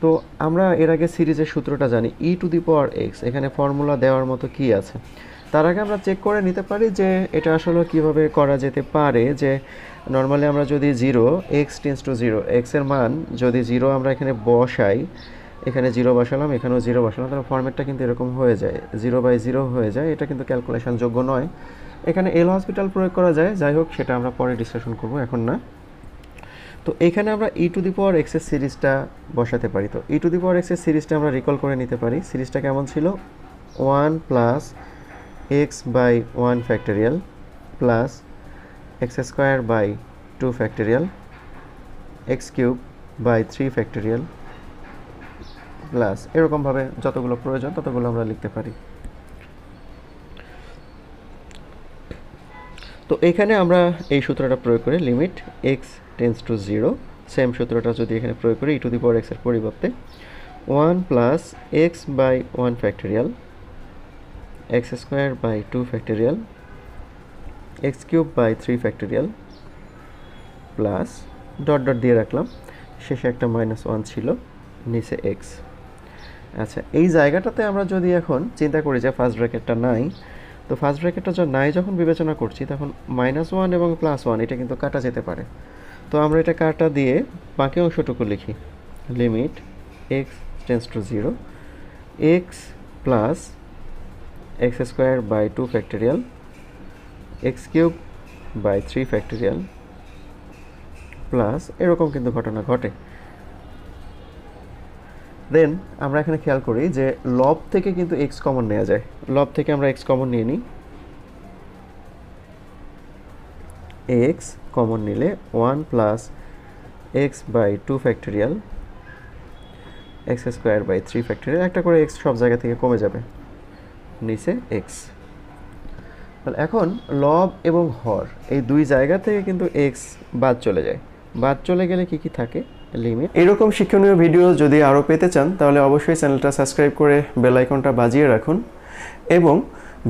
Speaker 1: তো আমরা এর আগে সিরিজের সূত্রটা জানি e⁻x, এখানে ফর্মুলা দেওয়ার মতো কি আছে। তার আগে আমরা চেক করে নিতে পারি যে এটা আসলে কিভাবে করা যেতে পারে। যে নর্মালি আমরা যদি 0 x টেন্স টু 0, এক্সের মান যদি 0 আমরা এখানে বসাই, এখানে 0 বসালাম, এখানেও 0 বসালাম, তাহলে ফরম্যাটটা কিন্তু এরকম হয়ে যায়, 0/0 হয়ে যায়। এটা কিন্তু ক্যালকুলেশন যোগ্য নয়। এখানে এল হসপিটাল প্রয়োগ করা যায়, যাই হোক সেটা আমরা পরে ডিসকাশন করব, এখন না। তো এখানে আমরা e⁻x এর সিরিজটা বসাতে পারি। তো e⁻x এর সিরিজটা আমরা রিকল করে নিতে পারি। সিরিজটা কেমন ছিল? 1 plus x by 1 factorial plus x square by 2 factorial x cube by 3 factorial plus এরকমভাবে যতগুলো প্রয়োজন ততগুলো আমরা লিখতে পারি। তো এখানে আমরা এই সূত্রটা প্রয়োগ করে limit x tends to 0, same সূত্রটা যদি এখানে প্রয়োগ করি e⁻x এর পরিবর্তে 1 plus x by 1 factorial x square by 2 factorial x cube by 3 factorial plus dot dot দিয়ে রাখলাম, শেষে একটা -1 ছিল, নিচে এক্স। আচ্ছা, এই জায়গাটাতে আমরা যদি এখন চিন্তা করি যে ফার্স্ট ব্র্যাকেটটা নাই, তো ফার্স্ট ব্র্যাকেটটা নাই যখন বিবেচনা করছি তখন -1 এবং +1 এটা কিন্তু কাটা যেতে পারে। তো আমরা এটা কাটা দিয়ে বাকি অংশটুকু লিখি limit x tends to 0 x plus x square by 2 factorial x cube by 3 factorial plus এরকম কিন্তু ঘটনা ঘটে। দেন আমরা এখানে খেয়াল করি যে লব থেকে কিন্তু এক্স কমন নেওয়া যায়। লব থেকে আমরা এক্স কমন নিয়ে নিই, এক্স কমন নিলে 1 plus x by 2 factorial x square by 3 factorial, একটা করে এক্স সব জায়গা থেকে কমে যাবে, নিচে এক্স। তাহলে এখন লব এবং হর এই দুই জায়গা থেকে কিন্তু এক্স বাদ চলে যায়। বাদ চলে গেলে কি কি থাকে? লিমিট। এরকম শিক্ষণীয় ভিডিও যদি আরও পেতে চান তাহলে অবশ্যই চ্যানেলটা সাবস্ক্রাইব করে বেল আইকনটা বাজিয়ে রাখুন, এবং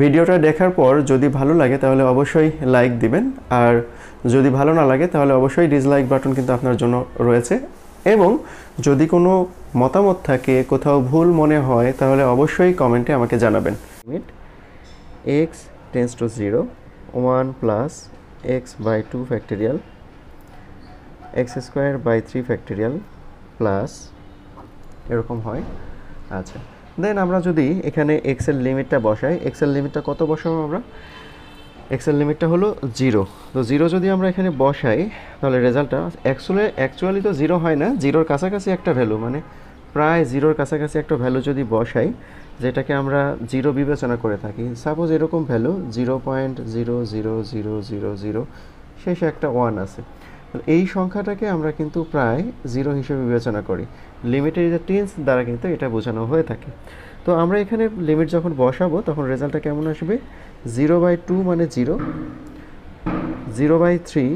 Speaker 1: ভিডিওটা দেখার পর যদি ভালো লাগে তাহলে অবশ্যই লাইক দিবেন, আর যদি ভালো না লাগে তাহলে অবশ্যই ডিসলাইক বাটন কিন্তু আপনার জন্য রয়েছে। এবং যদি কোনো মতামত থাকে, কোথাও ভুল মনে হয়, তাহলে অবশ্যই কমেন্টে আমাকে জানাবেন। Limit x tends to 0 1 plus x by 2 factorial x square by 3 factorial plus এরকম হয়। আচ্ছা, দেন আমরা যদি এখানে এক্সের লিমিটটা বসাই, এক্সের লিমিটটা কত বসাবো আমরা? এক্সের লিমিটটা হলো 0। তো 0 যদি আমরা এখানে বসাই তাহলে রেজাল্টটা অ্যাকচুয়ালি তো 0 হয় না, 0-র কাছাকাছি একটা ভ্যালু, মানে প্রায় 0-র কাছাকাছি একটা ভ্যালু যদি বসাই, যেটাকে আমরা 0 বিবেচনা করে থাকি, সাপোজ এরকম ভ্যালু 0.00000, শেষে একটা 1 আছে, এই সংখ্যাটাকে আমরা কিন্তু প্রায় 0 হিসেবে বিবেচনা করি। লিমিটের যে টেন্স দ্বারা কিন্তু এটা বোঝানো হয়ে থাকে। তো আমরা এখানে লিমিট যখন বসাবো তখন রেজাল্টটা কেমন আসবে? 0/2 মানে 0, 0/3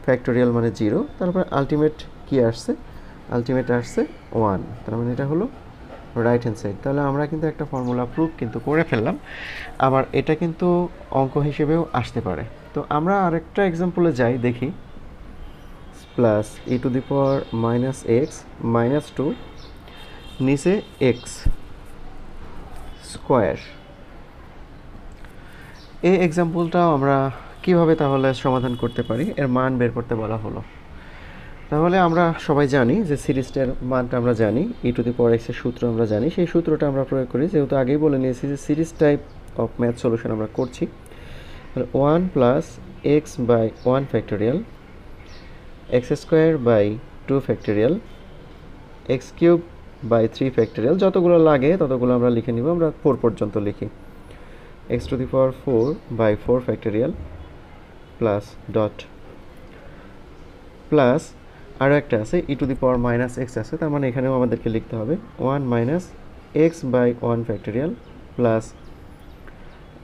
Speaker 1: ফ্যাক্টোরিয়াল মানে 0, তারপর আলটিমেট কি আসছে? আলটিমেট আসছে 1, তার মানে এটা হলো রাইট হ্যান্ড সাইড। তাহলে আমরা কিন্তু একটা ফর্মুলা প্রুফ কিন্তু করে ফেললাম, আবার এটা কিন্তু অঙ্ক হিসেবেও আসতে পারে। তো আমরা আরেকটা এক্সাম্পলে যাই, দেখি প্লাস e⁻x - 2 নিচে এক্স স্কোয়ার। এই এক্সাম্পলটাও আমরা কিভাবে তাহলে সমাধান করতে পারি, এর মান বের করতে বলা হলো। তাহলে আমরা সবাই জানি যে সিরিজটার মানটা আমরা জানি, ই টু দি পাওয়ার এক্স এর সূত্র আমরা জানি, সেই সূত্রটা আমরা প্রয়োগ করি। যেহেতু আগেই বলে নিয়েছি যে series type of math solution আমরা করছি, তাহলে 1 plus x by 1 factorial, x square by 2 factorial, x cube by 3 factorial, যতগুলো লাগে ততগুলো আমরা লিখে নিব। আমরা 4 পর্যন্ত লিখি। X to the power 4 by 4 factorial plus dot plus আরও একটা আছে e to the power minus x আছে, তার মানে এখানেও আমাদেরকে লিখতে হবে 1 minus x by 1 factorial plus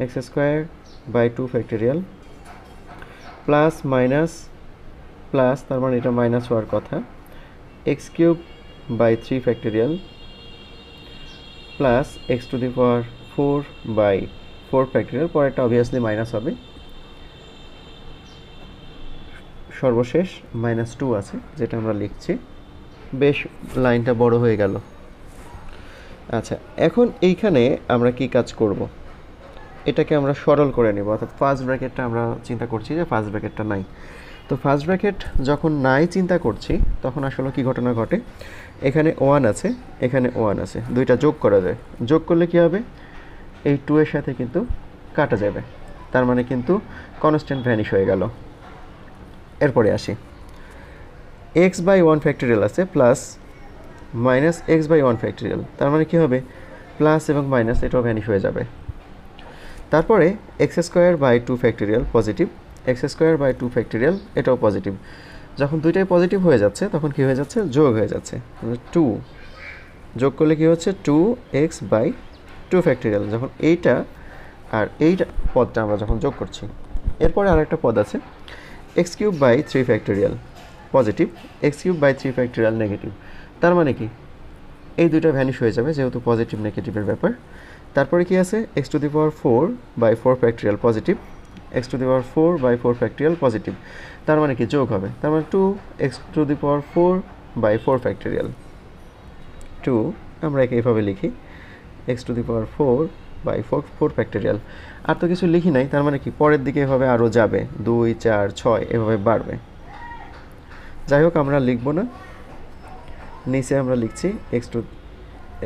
Speaker 1: x square by 2 factorial plus minus plus, তার মানে এটা মাইনাস হওয়ার কথা, x cube by 3 factorial plus x to the power 4 by 4 factorial, পরেরটা অবভিয়াসলি মাইনাস হবে, সর্বশেষ -2 আছে যেটা আমরা লিখছি। বেশ লাইনটা বড় হয়ে গেল। আচ্ছা, এখন এইখানে আমরা কি কাজ করব, এটাকে আমরা সরল করে নেব, অর্থাৎ ফার্স্ট ব্র্যাকেটটা আমরা চিন্তা করছি যে ফার্স্ট ব্র্যাকেটটা নাই। তো ফার্স্ট ব্র্যাকেট যখন নাই চিন্তা করছি তখন আসলে কি ঘটনা ঘটে, এখানে 1 আছে, এখানে 1 আছে, দুইটা যোগ করা যায়। যোগ করলে কি হবে, এই 2 এর সাথে কিন্তু কাটা যাবে, তার মানে কিন্তু কনস্ট্যান্ট ভ্যানিশ হয়ে গেল। এরপরে আসি, এক্স বাই 1 ফ্যাক্টোরিয়াল আছে plus minus x by 1 factorial, তার মানে কি হবে, প্লাস এবং মাইনাস এটাও ভ্যানিশ হয়ে যাবে। তারপরে x square by 2 factorial positive, x square by 2 factorial এটাও পজিটিভ। যখন দুইটাই পজিটিভ হয়ে যাচ্ছে তখন কি হয়ে যাচ্ছে, যোগ হয়ে যাচ্ছে, 2 যোগ করলে কি হচ্ছে 2x বাই 2 ফ্যাক্টোরিয়াল, যখন এইটা আর এইটা পদটা আমরা যখন যোগ করছি। এরপরে আরেকটা পদ আছে x cube by 3 factorial positive, x cube by 3 factorial negative, তার মানে কি এই দুইটা ভ্যানিশ হয়ে যাবে যেহেতু পজিটিভ নেগেটিভের ব্যাপার। তারপরে কি আছে, x to the power 4 by 4 factorial positive, x to the power 4 by 4 factorial positive, তার মানে কি যোগ হবে, তার মানে 2 x to the power 4 by 4 factorial 2, আমরা একে এইভাবে লিখি x to the power 4 by 4 factorial. আর তো কিছু লিখি নাই, তার মানে কি পরের দিকে এভাবে আরও যাবে, 2 4 6 এভাবে বাড়বে। যাই হোক, আমরা লিখব না, নিচে আমরা লিখছি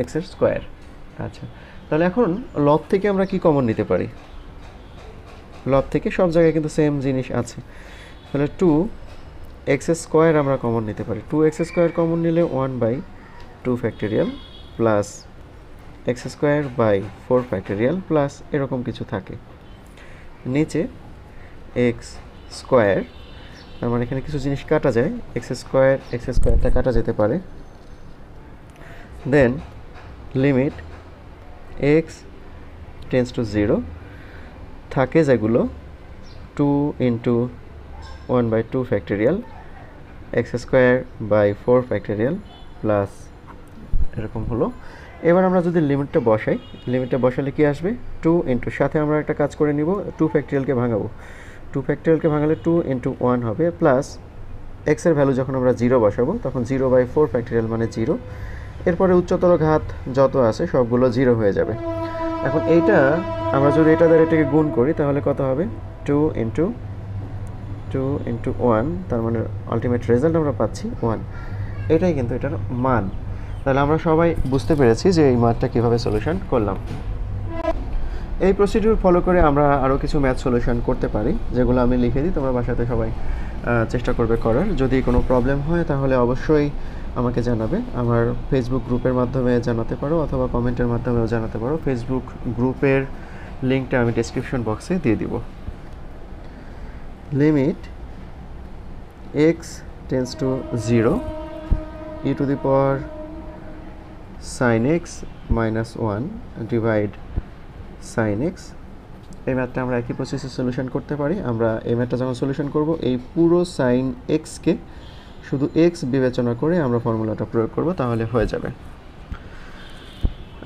Speaker 1: এক্স এর স্কোয়ার। আচ্ছা, তাহলে এখন লব থেকে আমরা কি কমন নিতে পারি, লব থেকে সব জায়গায় কিন্তু সেম জিনিস আছে, তাহলে 2 এক্স স্কোয়ার আমরা কমন নিতে পারি। 2 এক্স স্কোয়ার কমন নিলে 1 by 2 factorial plus x square by 4 factorial plus এরকম কিছু থাকে, নিচে এক্স স্কোয়ার, তার মানে এখানে কিছু জিনিস কাটা যায়, এক্স স্কোয়ারটা কাটা যেতে পারে। Then limit x tends to 0 থাকে যেগুলো 2 into 1 by 2 factorial x square by 4 factorial plus এরকম হলো। এবার আমরা যদি লিমিটটা বসাই, লিমিটটা বসালে কি আসবে, 2 ইন্টু, সাথে আমরা একটা কাজ করে নিব, 2 ফ্যাক্টোরিয়ালকে ভাঙাবো, 2 ফ্যাক্টোরিয়ালকে ভাঙালে 2 ইন্টু 1 হবে প্লাস এক্সের ভ্যালু যখন আমরা 0 বসাবো তখন 0 বাই 4 ফ্যাক্টোরিয়াল মানে 0, এরপরে উচ্চতর ঘাত যত আছে সবগুলো 0 হয়ে যাবে। এখন এইটা আমরা যদি এটা দ্বারা এটাকে গুণ করি তাহলে কত হবে, 2 ইন্টু 1, তার মানে আলটিমেট রেজাল্ট আমরা পাচ্ছি 1, এটাই কিন্তু এটার মান। তাহলে আমরা সবাই বুঝতে পেরেছি যে এই ম্যাথটা কীভাবে সলিউশন করলাম। এই প্রসিডিউর ফলো করে আমরা আরও কিছু ম্যাথ সলিউশন করতে পারি, যেগুলো আমি লিখে দিই, তোমরা বাসাতে সবাই চেষ্টা করবে করার। যদি কোনো প্রবলেম হয় তাহলে অবশ্যই আমাকে জানাবে, আমার ফেসবুক গ্রুপের মাধ্যমে জানাতে পারো অথবা কমেন্টের মাধ্যমেও জানাতে পারো। ফেসবুক গ্রুপের লিঙ্কটা আমি ডেসক্রিপশন বক্সে দিয়ে দিব। Limit x tends to 0 E to the power sin x minus 1 divide sin x, এই ম্যাথটা আমরা একই প্রসেসে সলিউশন করতে পারি। আমরা এই ম্যাথটা যখন সলিউশন করব এই পুরো sin x কে শুধু x বিবেচনা করে আমরা ফর্মুলাটা প্রয়োগ করব, তাহলে হয়ে যাবে।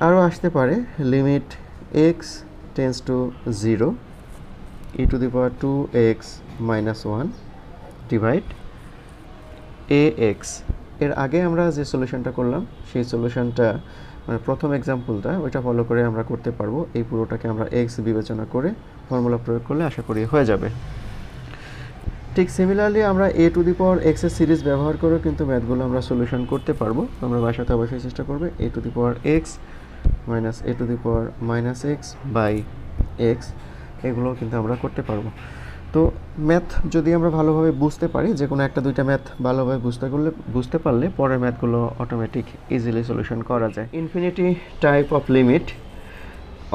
Speaker 1: আরও আসতে পারে limit x tends to 0 E to the power 2x minus 1 divide ax। এর আগে আমরা যে সলিউশনটা করলাম সেই সলিউশনটা মানে প্রথম এক্সাম্পলটা ওইটা ফলো করে আমরা করতে পারবো। এই পুরোটাকে আমরা x বিবেচনা করে ফর্মুলা প্রয়োগ করলে আশা করি হয়ে যাবে। ঠিক সিমিলারলি আমরা এ টু দি পাওয়ার এক্স এর সিরিজ ব্যবহার করেও কিন্তু ম্যাথগুলো আমরা সলিউশন করতে পারবো। আমরা বাসাতে অবশ্যই চেষ্টা করবে a to the power x minus a to the power minus x by x, এগুলো কিন্তু আমরা করতে পারবো। তো ম্যাথ যদি আমরা ভালোভাবে বুঝতে পারি, যে কোনো একটা দুইটা ম্যাথ ভালোভাবে বুঝতে পারলে পরের ম্যাথগুলো অটোমেটিক ইজিলি সলিউশন করা যায়। ইনফিনিটি টাইপ অফ লিমিট,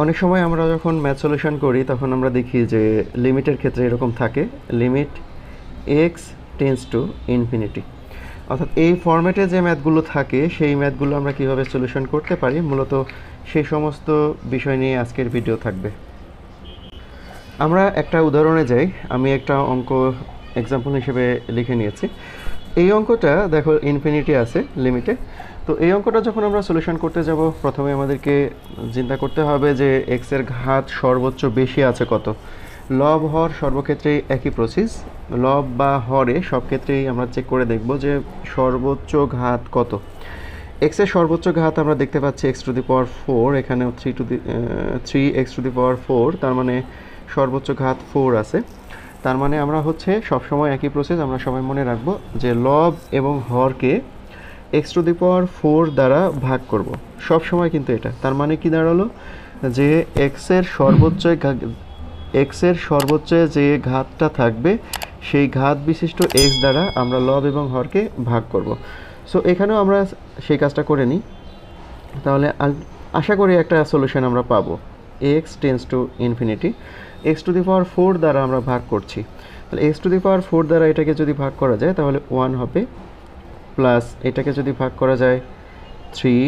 Speaker 1: অনেক সময় আমরা যখন ম্যাথ সলিউশন করি তখন আমরা দেখি যে লিমিটের ক্ষেত্রে এরকম থাকে, limit x tends to infinity. অর্থাৎ এই ফরম্যাটে যে ম্যাথগুলো থাকে সেই ম্যাথগুলো আমরা কীভাবে সলিউশন করতে পারি, মূলত সেই সমস্ত বিষয় নিয়ে আজকের ভিডিও থাকবে। আমরা একটা উদাহরণে যাই। আমি একটা অঙ্ক এক্সাম্পল হিসেবে লিখে নিয়েছি। এই অঙ্কটা দেখো ইনফিনিটি আছে লিমিটে। তো এই অঙ্কটা যখন আমরা সলিউশন করতে যাব, প্রথমে আমাদেরকে চিন্তা করতে হবে যে এক্সের ঘাত সর্বোচ্চ বেশি আছে কত। লব হর সর্বক্ষেত্রেই একই প্রসেস, লব বা হরে সব ক্ষেত্রেই আমরা চেক করে দেখব যে সর্বোচ্চ ঘাত কত। এক্সের সর্বোচ্চ ঘাত আমরা দেখতে পাচ্ছি এক্স টু দি পাওয়ার 4, এখানেও 3 এক্স টু দি পাওয়ার 4, তার মানে সর্বোচ্চ ঘাত 4 আছে। তার মানে আমরা হচ্ছে সবসময় একই প্রসেস, আমরা সবাই মনে রাখবো যে লব এবং হরকে এক্স টু দি পাওয়ার 4 দ্বারা ভাগ করব সব সময়, কিন্তু এটা তার মানে কি দাঁড়ালো যে এক্সের সর্বোচ্চ যে ঘাতটা থাকবে সেই ঘাত বিশিষ্ট এক্স দ্বারা আমরা লব এবং হরকে ভাগ করব। সো এখানেও আমরা সেই কাজটা করে নিই, তাহলে আশা করি একটা সলিউশন আমরা পাবো। X tends to infinity, x to the power 4 দ্বারা আমরা ভাগ করছি, তাহলে এক্স টু দি পাওয়ার 4 দ্বারা এটাকে যদি ভাগ করা যায় তাহলে 1 হবে, প্লাস এটাকে যদি ভাগ করা যায় 3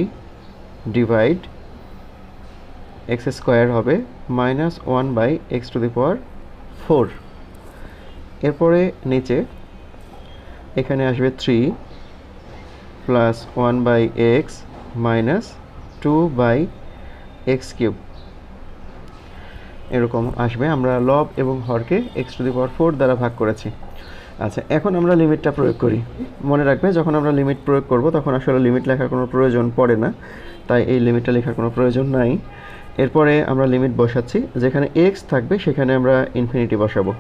Speaker 1: ডিভাইড এক্স স্কোয়ার হবে minus 1 by x to the power 4। এরপরে নিচে এখানে আসবে 3 plus 1 by x minus 2 by x cube, এরকম আসবে। আমরা লব এবং হরকে এক্স টু দি পাওয়ার 4 দ্বারা ভাগ করেছি। আচ্ছা, এখন আমরা লিমিটটা প্রয়োগ করি। মনে রাখবে যখন আমরা লিমিট প্রয়োগ করব তখন আসলে লিমিট লেখার কোনো প্রয়োজন পড়ে না, তাই এই লিমিটটা লেখার কোনো প্রয়োজন নাই। এরপরে আমরা লিমিট বসাচ্ছি, যেখানে এক্স থাকবে সেখানে আমরা ইনফিনিটি বসাবো।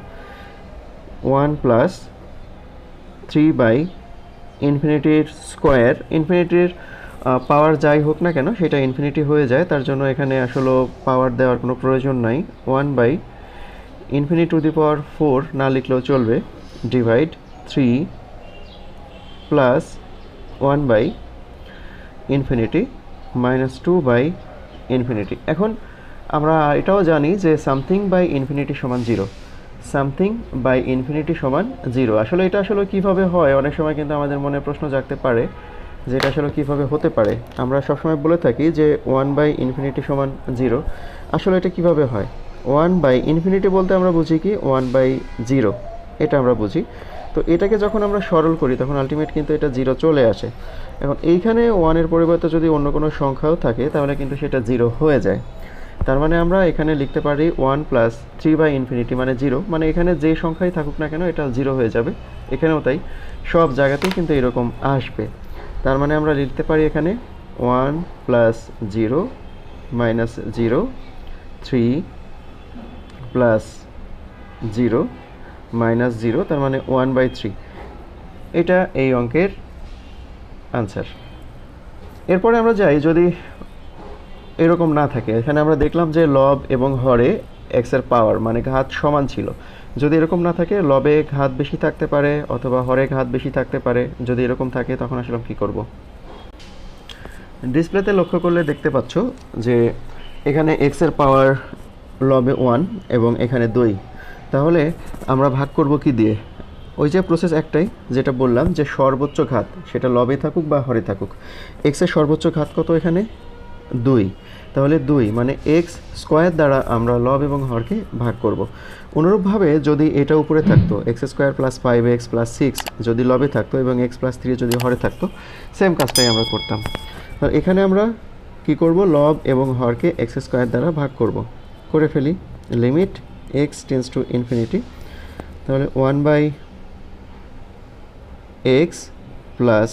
Speaker 1: 1 প্লাস 3 বাই ইনফিনিটির স্কোয়ার, ইনফিনিটির পাওয়ার যাই হোক না কেন সেটা ইনফিনিটি হয়ে যায়, তার জন্য এখানে আসলে পাওয়ার দেওয়ার কোনো প্রয়োজন নাই। 1 by infinity to the power 4 না লিখলেও চলবে, divide 3 plus 1 by infinity minus 2 by infinity. এখন আমরা এটাও জানি যে সামথিং বাই ইনফিনিটি সমান 0, সামথিং বাই ইনফিনিটি সমান 0। আসলে এটা আসলে কীভাবে হয়, অনেক সময় কিন্তু আমাদের মনে প্রশ্ন জাগতে পারে যে এটা আসলে কীভাবে হতে পারে। আমরা সবসময় বলে থাকি যে 1 বাই ইনফিনিটি সমান 0, আসলে এটা কীভাবে হয়। 1 বাই ইনফিনিটি বলতে আমরা বুঝি কি 1 বাই 0, এটা আমরা বুঝি। তো এটাকে যখন আমরা সরল করি তখন আলটিমেট কিন্তু এটা 0 চলে আসে। এখন এইখানে 1-এর পরিবর্তে যদি অন্য কোনো সংখ্যাও থাকে তাহলে কিন্তু সেটা 0 হয়ে যায়। তার মানে আমরা এখানে লিখতে পারি 1 প্লাস 3 বাই ইনফিনিটি মানে 0, মানে এখানে যে সংখ্যাই থাকুক না কেন এটা 0 হয়ে যাবে। এখানেও তাই, সব জায়গাতেই কিন্তু এরকম আসবে। তার মানে আমরা লিখতে পারি এখানে 1 প্লাস 0 মাইনাস 0, 3 প্লাস 0 মাইনাস 0, তার মানে 1/3। এটা এই অঙ্কের আনসার। এরপরে আমরা যাই, যদি এরকম না থাকে, এখানে আমরা দেখলাম যে লব এবং হরে এক্সের পাওয়ার মানে ঘাত সমান ছিল। যদি এরকম না থাকে, লবে ঘাত বেশি থাকতে পারে অথবা হরে ঘাত বেশি থাকতে পারে, যদি এরকম থাকে তখন আসলে কী করব। ডিসপ্লেতে লক্ষ্য করলে দেখতে পাচ্ছ যে এখানে এক্সের পাওয়ার লবে 1 এবং এখানে 2, তাহলে আমরা ভাগ করব কি দিয়ে। ওই যে প্রসেস একটাই, যেটা বললাম যে সর্বোচ্চ ঘাত সেটা লবে থাকুক বা হরে থাকুক, এক্সের সর্বোচ্চ ঘাত কত এখানে 2, তাহলে 2 মানে এক্স স্কোয়ার দ্বারা আমরা লব এবং হরকে ভাগ করব। অনুরূপভাবে যদি এটা উপরে থাকতো x square plus 5x plus 6 যদি লবে থাকতো এবং এক্স প্লাস 3 যদি হরে থাকতো, সেম কাজটাই আমরা করতাম। আর এখানে আমরা কি করব, লব এবং হরকে এক্স স্কোয়ার দ্বারা ভাগ করে ফেলি। Limit x tends to infinity, তাহলে 1 by x plus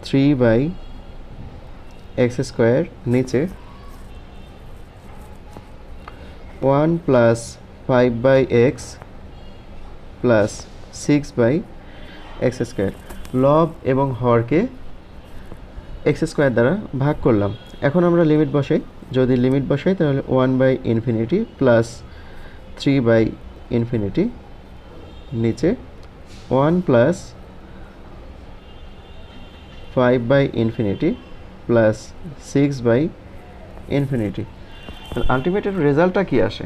Speaker 1: 3 by x square, নিচে 1 plus 5 by x plus 6/x²। লব এবং হরকে x² দ্বারা ভাগ করলাম। এখন আমরা লিমিট বসাই। যদি লিমিট বসাই তাহলে 1/∞ প্লাস 3/∞, নিচে 1 প্লাস 5/∞ প্লাস 6/∞। আলটিমেট রেজাল্টটা কি আসে?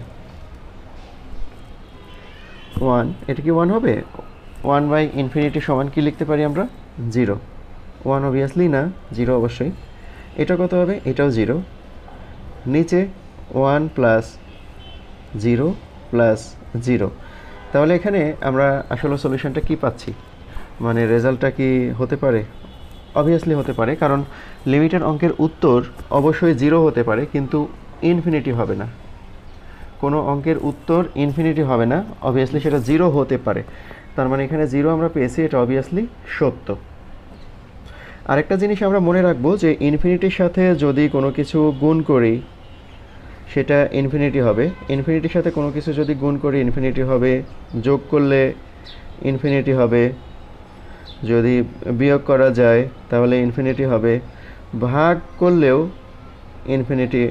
Speaker 1: 1। এটা কি 1 হবে? 1/∞ সমান কি লিখতে পারি আমরা? 0। 1 অবভিয়াসলি না, 0 অবশ্যই। এটা কত হবে? এটাও 0। নিচে 1 প্লাস 0 প্লাস 0। তাহলে এখানে আমরা আসলে সলিউশনটা কি পাচ্ছি, মানে রেজাল্টটা কি হতে পারে? অবভিয়াসলি হতে পারে, কারণ লিমিটেড অঙ্কের উত্তর অবশ্যই 0 হতে পারে, কিন্তু ইনফিনিটি হবে না। কোনো অঙ্কের উত্তর ইনফিনিটি হবে না, অবভিয়াসলি সেটা 0 হতে পারে। তার মানে এখানে 0 আমরা পেয়েছি, এটা অবভিয়াসলি সত্য। আরেকটা জিনিস আমরা মনে রাখবো যে ইনফিনিটির সাথে যদি কোনো কিছু গুণ করি সেটা ইনফিনিটি হবে। ইনফিনিটির সাথে কোনো কিছু যদি গুণ করি ইনফিনিটি হবে, যোগ করলে ইনফিনিটি হবে, যদি বিয়োগ করা যায় তাহলে ইনফিনিটি হবে, ভাগ করলেও ইনফিনিটি।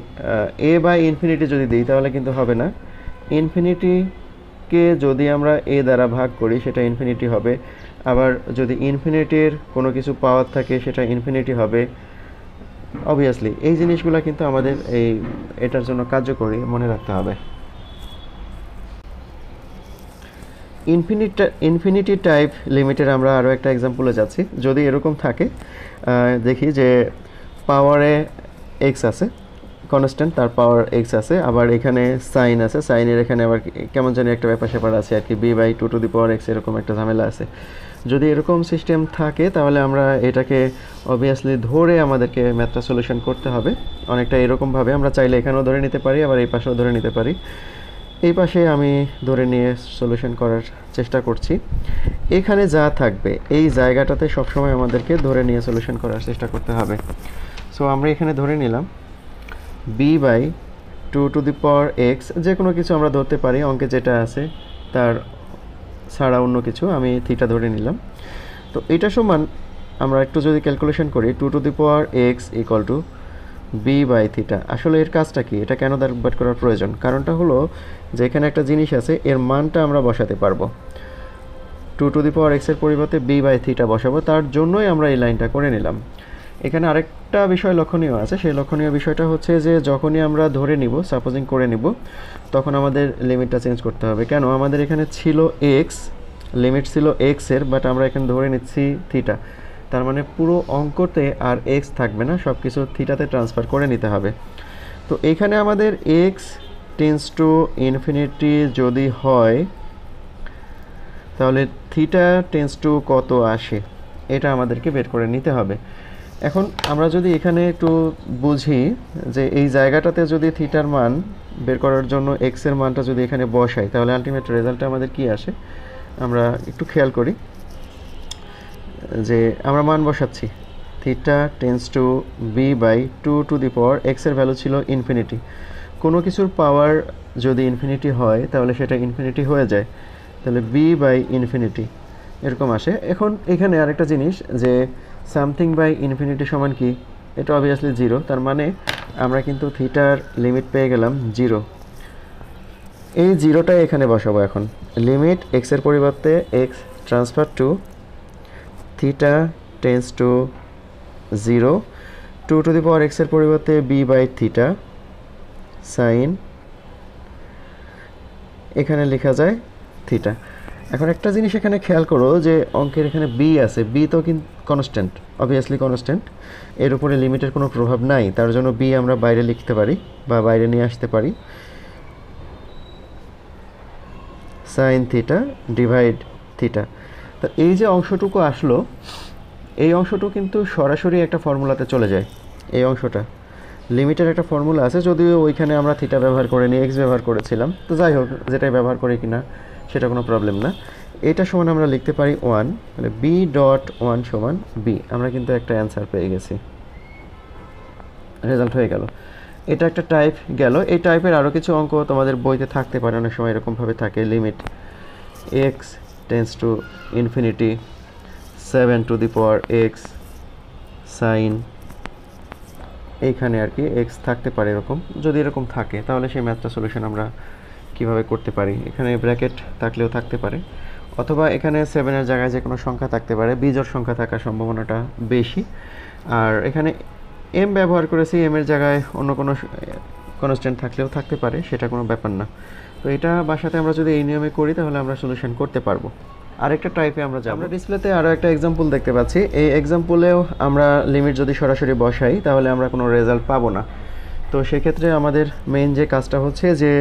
Speaker 1: এ বাই ইনফিনিটি যদি দিই তাহলে কিন্তু হবে না। ইনফিনিটিকে যদি আমরা এ দ্বারা ভাগ করি সেটা ইনফিনিটি হবে, আবার যদি ইনফিনিটির কোনো কিছু পাওয়ার থাকে সেটা ইনফিনিটি হবে। অবভিয়াসলি এই জিনিসগুলো কিন্তু আমাদের এটার জন্য কার্যকরী, মনে রাখতে হবে। ইনফিনিটি টাইপ লিমিটের আমরা আরও একটা এক্সাম্পলে যাচ্ছি। যদি এরকম থাকে, দেখি যে পাওয়ারে এক্স আছে, কনস্ট্যান্ট, তার পাওয়ার এক্স আছে, আবার এখানে সাইন আছে, সাইনের এখানে আবার কেমন জানি একটা ব্যাপার স্যাপার আছে আর কি, b/2⁴x এরকম একটা ঝামেলা আছে। যদি এরকম সিস্টেম থাকে তাহলে আমরা এটাকে অবভিয়াসলি ধরে আমাদেরকে ম্যাথটা সলিউশন করতে হবে। অনেকটা এরকমভাবে আমরা চাইলে এখানেও ধরে নিতে পারি, আবার এই পাশেও ধরে নিতে পারি। এই পাশে আমি ধরে নিয়ে সলিউশন করার চেষ্টা করছি। এখানে যা থাকবে এই জায়গাটাতে সবসময় আমাদেরকে ধরে নিয়ে সলিউশন করার চেষ্টা করতে হবে। সো আমরা এখানে ধরে নিলাম b/2⁴x, যে কোনো কিছু আমরা ধরতে পারি, অঙ্কে যেটা আছে তার ছাড়া অন্য কিছু, আমি থিটা ধরে নিলাম। তো এটা সমান আমরা একটু যদি ক্যালকুলেশন করি 2⁴x = b/θ। আসলে এর কাজটা কি, এটা কেন দ্বারা করার প্রয়োজন? কারণটা হলো যে এখানে একটা জিনিস আছে, এর মানটা আমরা বসাতে পারবো। 2⁴x এর পরিবর্তে b/θ বসাবো, তার জন্যই আমরা এই লাইনটা করে নিলাম। এখানে আরেকটা বিষয় লক্ষণীয় আছে, সেই লক্ষণীয় বিষয়টা হচ্ছে যে যখনই আমরা ধরে নিব, সাপোজিং করে নিব, তখন আমাদের লিমিটটা চেঞ্জ করতে হবে। কেন? আমাদের এখানে ছিল এক্স, লিমিট ছিল এক্স এর, বাট আমরা এখানে ধরে নিচ্ছি থিটা। তার মানে পুরো অঙ্কতে আর এক্স থাকবে না, সব কিছু থিটাতে ট্রান্সফার করে নিতে হবে। তো এইখানে আমাদের এক্স টেন্ডস টু ইনফিনিটি যদি হয় তাহলে থিটা টেন্ডস টু কত আসে, এটা আমাদেরকে বের করে নিতে হবে। এখন আমরা যদি এখানে একটু বুঝি যে এই জায়গাটাতে যদি থিটার মান বের করার জন্য এক্স এর মানটা যদি এখানে বসাই তাহলে আলটিমেট রেজাল্টটা আমাদের কি আসে, আমরা একটু খেয়াল করি যে আমরা মান বসাচ্ছি থিটা টেন্ডস টু b/2⁴x এর ভ্যালু ছিল ইনফিনিটি। কোনো কিছুর পাওয়ার যদি ইনফিনিটি হয় তাহলে সেটা ইনফিনিটি হয়ে যায়, তাহলে b/∞ এরকম আসে। এখন এখানে আরেকটা জিনিস যে সামথিং বাই ইনফিনিটি সমান কি, এটা অবভিয়াসলি 0। তার মানে আমরা কিন্তু থিটার লিমিট পেয়ে গেলাম 0। এই 0টাই এখানে বসাবো। এখন লিমিট x এর পরিবর্তে x transfer to theta tends to 0, 2⁴x এর পরিবর্তে b/θ সাইন, এখানে লেখা যায় থিটা। এখন একটা জিনিস এখানে খেয়াল করো যে অঙ্কের এখানে b আছে, b তো কিন্তু কনস্ট্যান্ট, অবভিয়াসলি কনস্ট্যান্ট, এর উপরে লিমিটের কোনো প্রভাব নাই, তার জন্য b আমরা বাইরে লিখতে পারি বা বাইরে নিয়ে আসতে পারি। Sine theta divide theta. তো এই যে অংশটুকু আসলো, এই অংশটুকু কিন্তু সরাসরি একটা ফর্মুলাতে চলে যায়। এই অংশটা লিমিটের একটা ফর্মুলা আছে, যদিও ওইখানে আমরা থিটা ব্যবহার করে নিয়ে এক্স ব্যবহার করেছিলাম, তো যাই হোক যেটাই ব্যবহার করি কিনা সেটা কোনো প্রবলেম না। এটা সমান আমরা লিখতে পারি 1, তাহলে b.1 সমান b। আমরা কিন্তু একটা অ্যান্সার পেয়ে গেছি, রেজাল্ট হয়ে গেল। এটা একটা টাইপ গেল। এই টাইপের আরও কিছু অঙ্ক তোমাদের বইতে থাকতে পারে, অনেক সময় এরকমভাবে থাকে, limit x tends to infinity 7 to the power x sine, এইখানে আর কি এক্স থাকতে পারে এরকম। যদি এরকম থাকে তাহলে সেই ম্যাথটা সলিউশন আমরা কিভাবে করতে পারি, এখানে ব্র্যাকেট থাকলেও থাকতে পারে, অথবা এখানে 7-এর জায়গায় যে কোনো সংখ্যা থাকতে পারে, বিজোড় সংখ্যা থাকার সম্ভাবনাটা বেশি। আর এখানে এম ব্যবহার করেছি, এম এর জায়গায় অন্য কোনো কনস্ট্যান্ট থাকলেও থাকতে পারে, সেটা কোনো ব্যাপার না। তো এটা বাসাতে আমরা যদি এই নিয়মে করি তাহলে আমরা সলিউশন করতে পারবো। আরেকটা টাইপে আমরা যাব। আমরা ডিসপ্লেতে আরও একটা এক্সাম্পল দেখতে পাচ্ছি। এই এক্সাম্পলেও আমরা লিমিট যদি সরাসরি বসাই তাহলে আমরা কোনো রেজাল্ট পাবো না। তো সেক্ষেত্রে আমাদের মেইন যে কাজটা হচ্ছে যে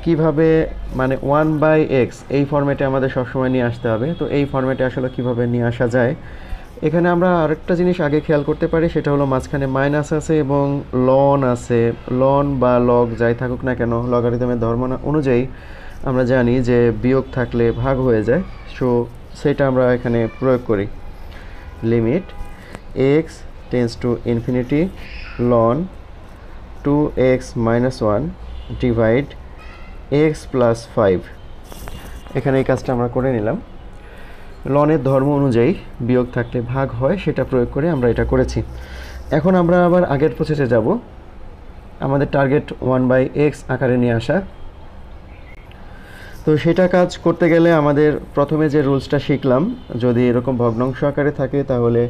Speaker 1: কিভাবে মানে 1/x এই ফরম্যাটে আমাদের সবসময় নিয়ে আসতে হবে। তো এই ফরম্যাটে আসলে কিভাবে নিয়ে আসা যায়, এখানে আমরা আরেকটা জিনিস আগে খেয়াল করতে পারি, সেটা হলো মাঝখানে মাইনাস আছে এবং লন আছে। লন বা লগ যাই থাকুক না কেন, লগারিদমের ধর্ম অনুযায়ী আমরা জানি যে বিয়োগ থাকলে ভাগ হয়ে যায়। সো সেটা আমরা এখানে প্রয়োগ করি। Limit x tends to infinity ln 2x - 1 divide x plus 5। এখানে এই কাজটা আমরা করে নিলাম। লনের ধর্ম অনুযায়ী বিয়োগ থাকলে ভাগ হয়, সেটা প্রয়োগ করে আমরা এটা করেছি। এখন আমরা আবার আগের প্রসেসে যাব। আমাদের টার্গেট 1/x আকারে নিয়ে আসা। তো সেটা কাজ করতে গেলে আমাদের প্রথমে যে রুলসটা শিখলাম, যদি এরকম ভগ্নাংশ আকারে থাকে তাহলে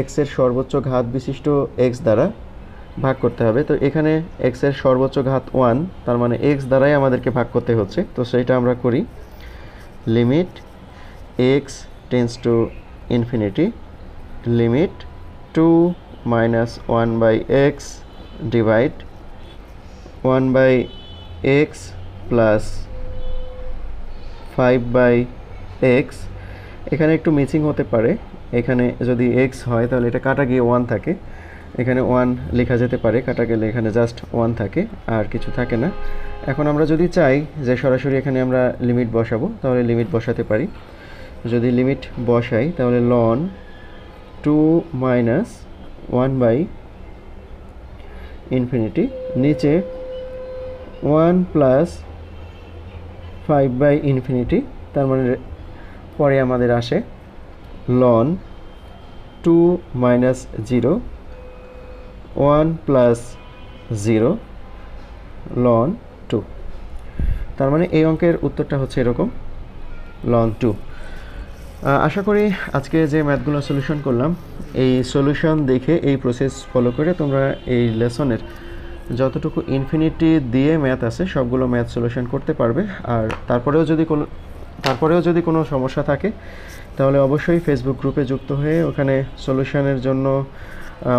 Speaker 1: এক্সের সর্বোচ্চ ঘাত বিশিষ্ট এক্স দ্বারা ভাগ করতে হবে। তো এখানে এক্সের সর্বোচ্চ ঘাত 1, তার মানে এক্স দ্বারাই আমাদেরকে ভাগ করতে হচ্ছে। তো সেইটা আমরা করি। Limit x tends to infinity limit 2 - 1/x divide 1/x plus 5/x। এখানে একটু মিসিং হতে পারে, এখানে যদি x হয় তাহলে এটা কাটা গিয়ে 1 থাকে, এখানে 1 লেখা যেতে পারে, কাটা গেলে এখানে জাস্ট 1 থাকে আর কিছু থাকে না। এখন আমরা যদি চাই যে সরাসরি এখানে আমরা লিমিট বসাবো তাহলে লিমিট বসাতে পারি। যদি লিমিট বসাই তাহলে লন 2 - 1/∞, নিচে 1 প্লাস 5/∞, তার মানে পরে আমাদের আসে লন 2 - 0 1 প্লাস 0 লন 2। তার মানে এই অঙ্কের উত্তরটা হচ্ছে এরকম লন 2। আশা করি আজকে যে ম্যাথগুলো সলিউশন করলাম, এই সলিউশন দেখে এই প্রসেস ফলো করে তোমরা এই লেসনের যতটুকু ইনফিনিটি দিয়ে ম্যাথ আছে সবগুলো ম্যাথ সলিউশন করতে পারবে। আর তারপরেও যদি কোনো সমস্যা থাকে তাহলে অবশ্যই ফেসবুক গ্রুপে যুক্ত হয়ে ওখানে সলিউশনের জন্য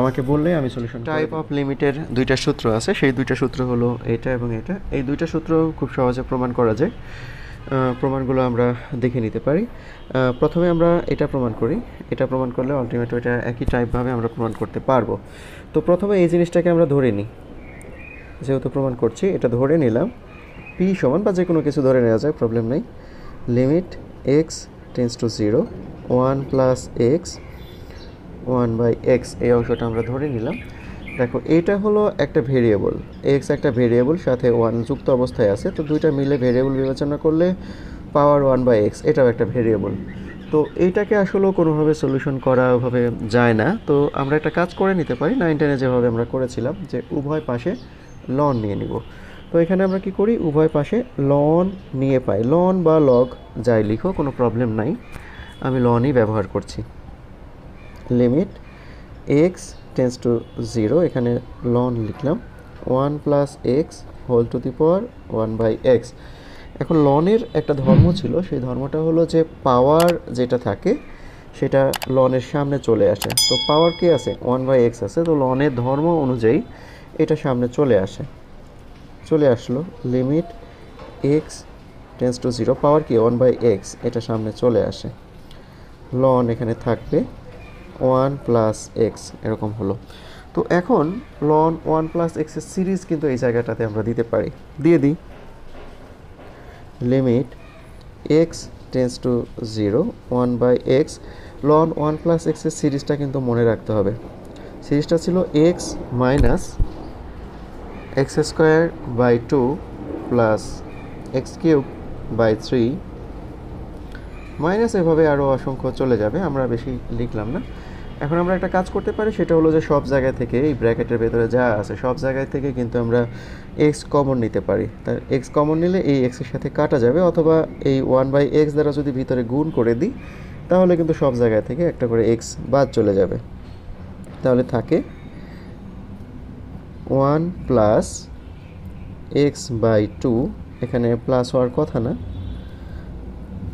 Speaker 1: আমাকে বললে আমি সলিউশন। টাইপ অফ লিমিটের দুইটা সূত্র আছে, সেই দুইটা সূত্র হলো এটা এবং এটা। এই দুইটা সূত্র খুব সহজে প্রমাণ করা যায়। প্রমাণগুলো আমরা দেখে নিতে পারি। প্রথমে আমরা এটা প্রমাণ করি। এটা প্রমাণ করলে আলটিমেট এটা একই টাইপভাবে আমরা প্রমাণ করতে পারবো। তো প্রথমে এই জিনিসটাকে আমরা ধরে নিই, যেহেতু প্রমাণ করছি এটা ধরে নিলাম পি সমান, বা যে কোনো কিছু ধরে নেওয়া যায়, প্রবলেম নেই। Limit x tends to 0 1 plus x 1/x, এই অংশটা আমরা ধরে নিলাম। দেখো এটা হলো একটা ভেরিয়েবল, এক্স একটা ভেরিয়েবল, সাথে 1 যুক্ত অবস্থায় আছে। তো দুইটা মিলে ভেরিয়েবল বিবেচনা করলে পাওয়ার 1/x এটাও একটা ভেরিয়েবল। তো এইটাকে আসলে কোনোভাবে সলিউশন করা ওভাবে যায় না। তো আমরা একটা কাজ করে নিতে পারি, 9 10-এ যেভাবে আমরা করেছিলাম, যে উভয় পাশে লন নিয়ে নিব। তো এখানে আমরা কি করি, উভয় পাশে লন নিয়ে পাই। লন বা লগ যাই লিখো, কোনো প্রবলেম নাই, আমি লনই ব্যবহার করছি। লিমিট এক্স টেন্স টু 0, এখানে লন লিখলাম 1 plus x whole to the power 1/x। এখন লনের একটা ধর্ম ছিল, সেই ধর্মটা হলো যে পাওয়ার যেটা থাকে সেটা লনের সামনে চলে আসে। তো পাওয়ার কি আছে, 1/x আছে, তো লনের ধর্ম অনুযায়ী এটা সামনে চলে আসলো। লিমিট এক্স টেন্স টু 0, পাওয়ার কি 1/x, এটা সামনে চলে আসে, লন এখানে থাকবে 1 প্লাস এক্স, এরকম হলো। তো এখন লন 1 প্লাস এক্সের সিরিজ কিন্তু এই জায়গাটাতে আমরা দিতে পারি, দিয়ে দিই। Limit x tends to 0 1/x, ln 1 plus এক্সের সিরিজটা কিন্তু মনে রাখতে হবে। সিরিজটা ছিল x minus x² / 2 plus x³ / 3 minus এভাবে আরও অসংখ্য চলে যাবে, আমরা বেশি লিখলাম না। এখন আমরা একটা কাজ করতে পারি, সেটা হলো যে সব জায়গায় থেকে এই ব্র্যাকেটের ভেতরে যা আছে সব জায়গায় থেকে কিন্তু আমরা এক্স কমন নিতে পারি। তাই এক্স কমন নিলে এই এক্সের সাথে কাটা যাবে, অথবা এই 1/x দ্বারা যদি ভিতরে গুণ করে দিই তাহলে কিন্তু সব জায়গায় থেকে একটা করে এক্স বাদ চলে যাবে। তাহলে থাকে 1 প্লাস x/2, এখানে প্লাস হওয়ার কথা না,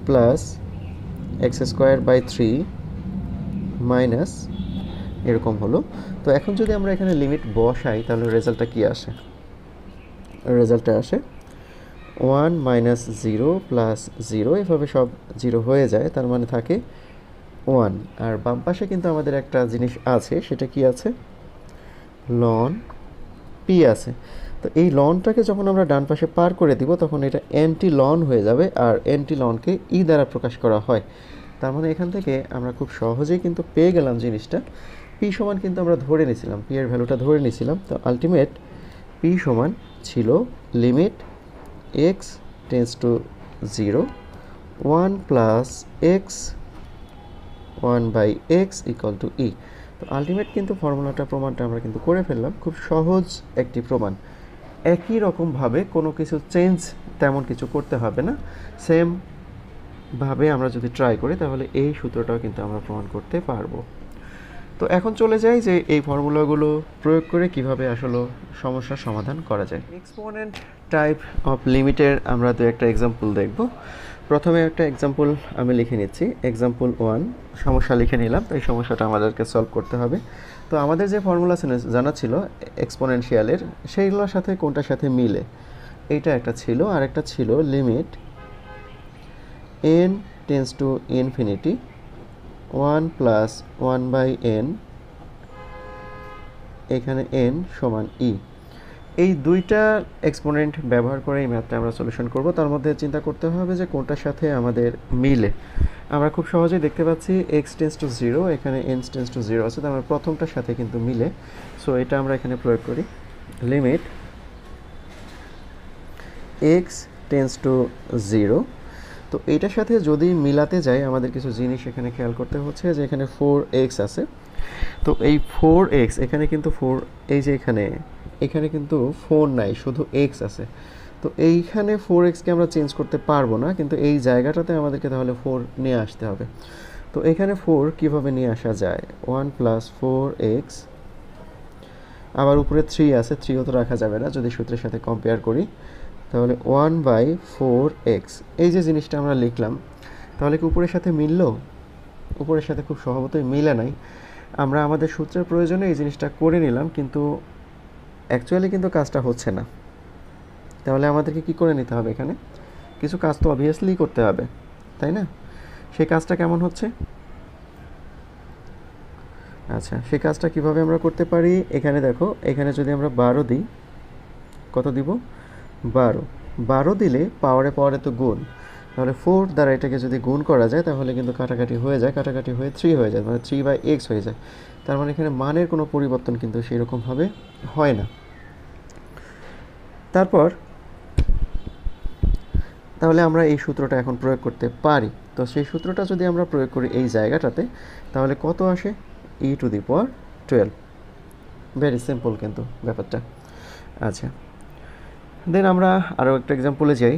Speaker 1: প্লাস x²/3 মাইনাস এরকম হলো। তো এখন যদি আমরা এখানে লিমিট বসাই তাহলে রেজাল্টটা কি আসে? রেজাল্টটা আসে 1 মাইনাস 0 প্লাস 0, এভাবে সব 0 হয়ে যায়, তার মানে থাকে 1। আর বাম পাশে কিন্তু আমাদের একটা জিনিস আছে, সেটা কি আছে? লন পি আছে। তো এই লনটাকে যখন আমরা ডান পাশে পার করে দিব তখন এটা অ্যান্টি লন হয়ে যাবে, আর অ্যান্টি লনকে ই দ্বারা প্রকাশ করা হয়। তার মানে এখান থেকে আমরা খুব সহজেই কিন্তু পেয়ে গেলাম জিনিসটা। পি সমান কিন্তু আমরা ধরে নিয়েছিলাম, পি এর ভ্যালুটা ধরে নিয়েছিলাম। তো আলটিমেট পি সমান ছিল limit x tends to 0 1 plus x 1/x equal to e. তো আলটিমেট কিন্তু ফর্মুলাটা প্রমাণটা আমরা কিন্তু করে ফেললাম, খুব সহজ একটি প্রমাণ। একই রকমভাবে কোনো কিছু চেঞ্জ তেমন কিছু করতে হবে না, সেমভাবে আমরা যদি ট্রাই করি তাহলে এই সূত্রটাও কিন্তু আমরা প্রমাণ করতে পারবো। তো এখন চলে যাই যে এই ফর্মুলাগুলো প্রয়োগ করে কিভাবে আসলে সমস্যার সমাধান করা যায়। এক্সপোনেন্ট টাইপ অফ লিমিটের আমরা দু একটা এক্সাম্পল দেখব। প্রথমে একটা এক্সাম্পল আমি লিখে নিচ্ছি, এক্সাম্পল 1, সমস্যা লিখে নিলাম। তো এই সমস্যাটা আমাদেরকে সলভ করতে হবে। তো আমাদের যে ফর্মুলা জানা ছিল এক্সপোনেনশিয়ালের, সেইগুলোর সাথে কোনটার সাথে মিলে, এইটা একটা ছিল। আর একটা ছিল limit n tends to infinity 1 plus 1/n, এখানে n সমান ই। এই দুইটা এক্সপোনেন্ট ব্যবহার করে এই ম্যাথটা আমরা সলিউশন করব। তার মধ্যে চিন্তা করতে হবে যে কোনটার সাথে আমাদের মিলে। আমরা খুব সহজেই দেখতে পাচ্ছি x টেন্স টু 0, এখানে n টেন্স টু 0 আছে, তার মানে প্রথমটার সাথে কিন্তু মিলে। সো এটা আমরা এখানে প্রয়োগ করি, লিমিট x টেন্স টু 0। তো এইটার সাথে যদি মিলাতে যাই আমাদের কিছু জিনিস এখানে খেয়াল করতে হচ্ছে, যে এখানে 4x আছে। তো এই 4x এখানে কিন্তু 4, এই যে এখানে কিন্তু 4 নাই, শুধু x আছে। তো এইখানে 4xকে আমরা চেঞ্জ করতে পারবো না, কিন্তু এই জায়গাটাতে আমাদেরকে তাহলে 4 নিয়ে আসতে হবে। তো এখানে 4 কিভাবে নিয়ে আসা যায়? 1 প্লাস 4x, আবার উপরে 3 আছে, 3ও তো রাখা যাবে না যদি সূত্রের সাথে কম্পেয়ার করি। তাহলে 1/4x, এই যে জিনিসটা আমরা লিখলাম, তাহলে কি উপরের সাথে মিললো? উপরের সাথে খুব স্বভাবতই মিলে নাই। আমরা আমাদের সূত্রের প্রয়োজনে এই জিনিসটা করে নিলাম, কিন্তু অ্যাকচুয়ালি কিন্তু কাজটা হচ্ছে না। তাহলে আমাদেরকে কি করে নিতে হবে? এখানে কিছু কাজ তো অবভিয়াসলি করতে হবে, তাই না? সেই কাজটা কেমন হচ্ছে? আচ্ছা, সেই কাজটা কিভাবে আমরা করতে পারি? এখানে দেখো, এখানে যদি আমরা 12 দিই, কত দিব? 12 দিলে পাওয়ারে তো গুণ, তাহলে 4 দ্বারা এটাকে যদি গুণ করা যায় তাহলে কিন্তু কাটাকাটি হয়ে যায়, কাটাকাটি হয়ে 3 হয়ে যায়, মানে 3/x হয়ে যায়। তার মানে এখানে মানের কোনো পরিবর্তন কিন্তু সেরকমভাবে হয় না। তারপর তাহলে আমরা এই সূত্রটা এখন প্রয়োগ করতে পারি। তো সেই সূত্রটা যদি আমরা প্রয়োগ করি এই জায়গাটাতে, তাহলে কত আসে? e⁻12। ভেরি সিম্পল কিন্তু ব্যাপারটা। আচ্ছা, দেন আমরা আরও একটা এক্সাম্পলে যাই,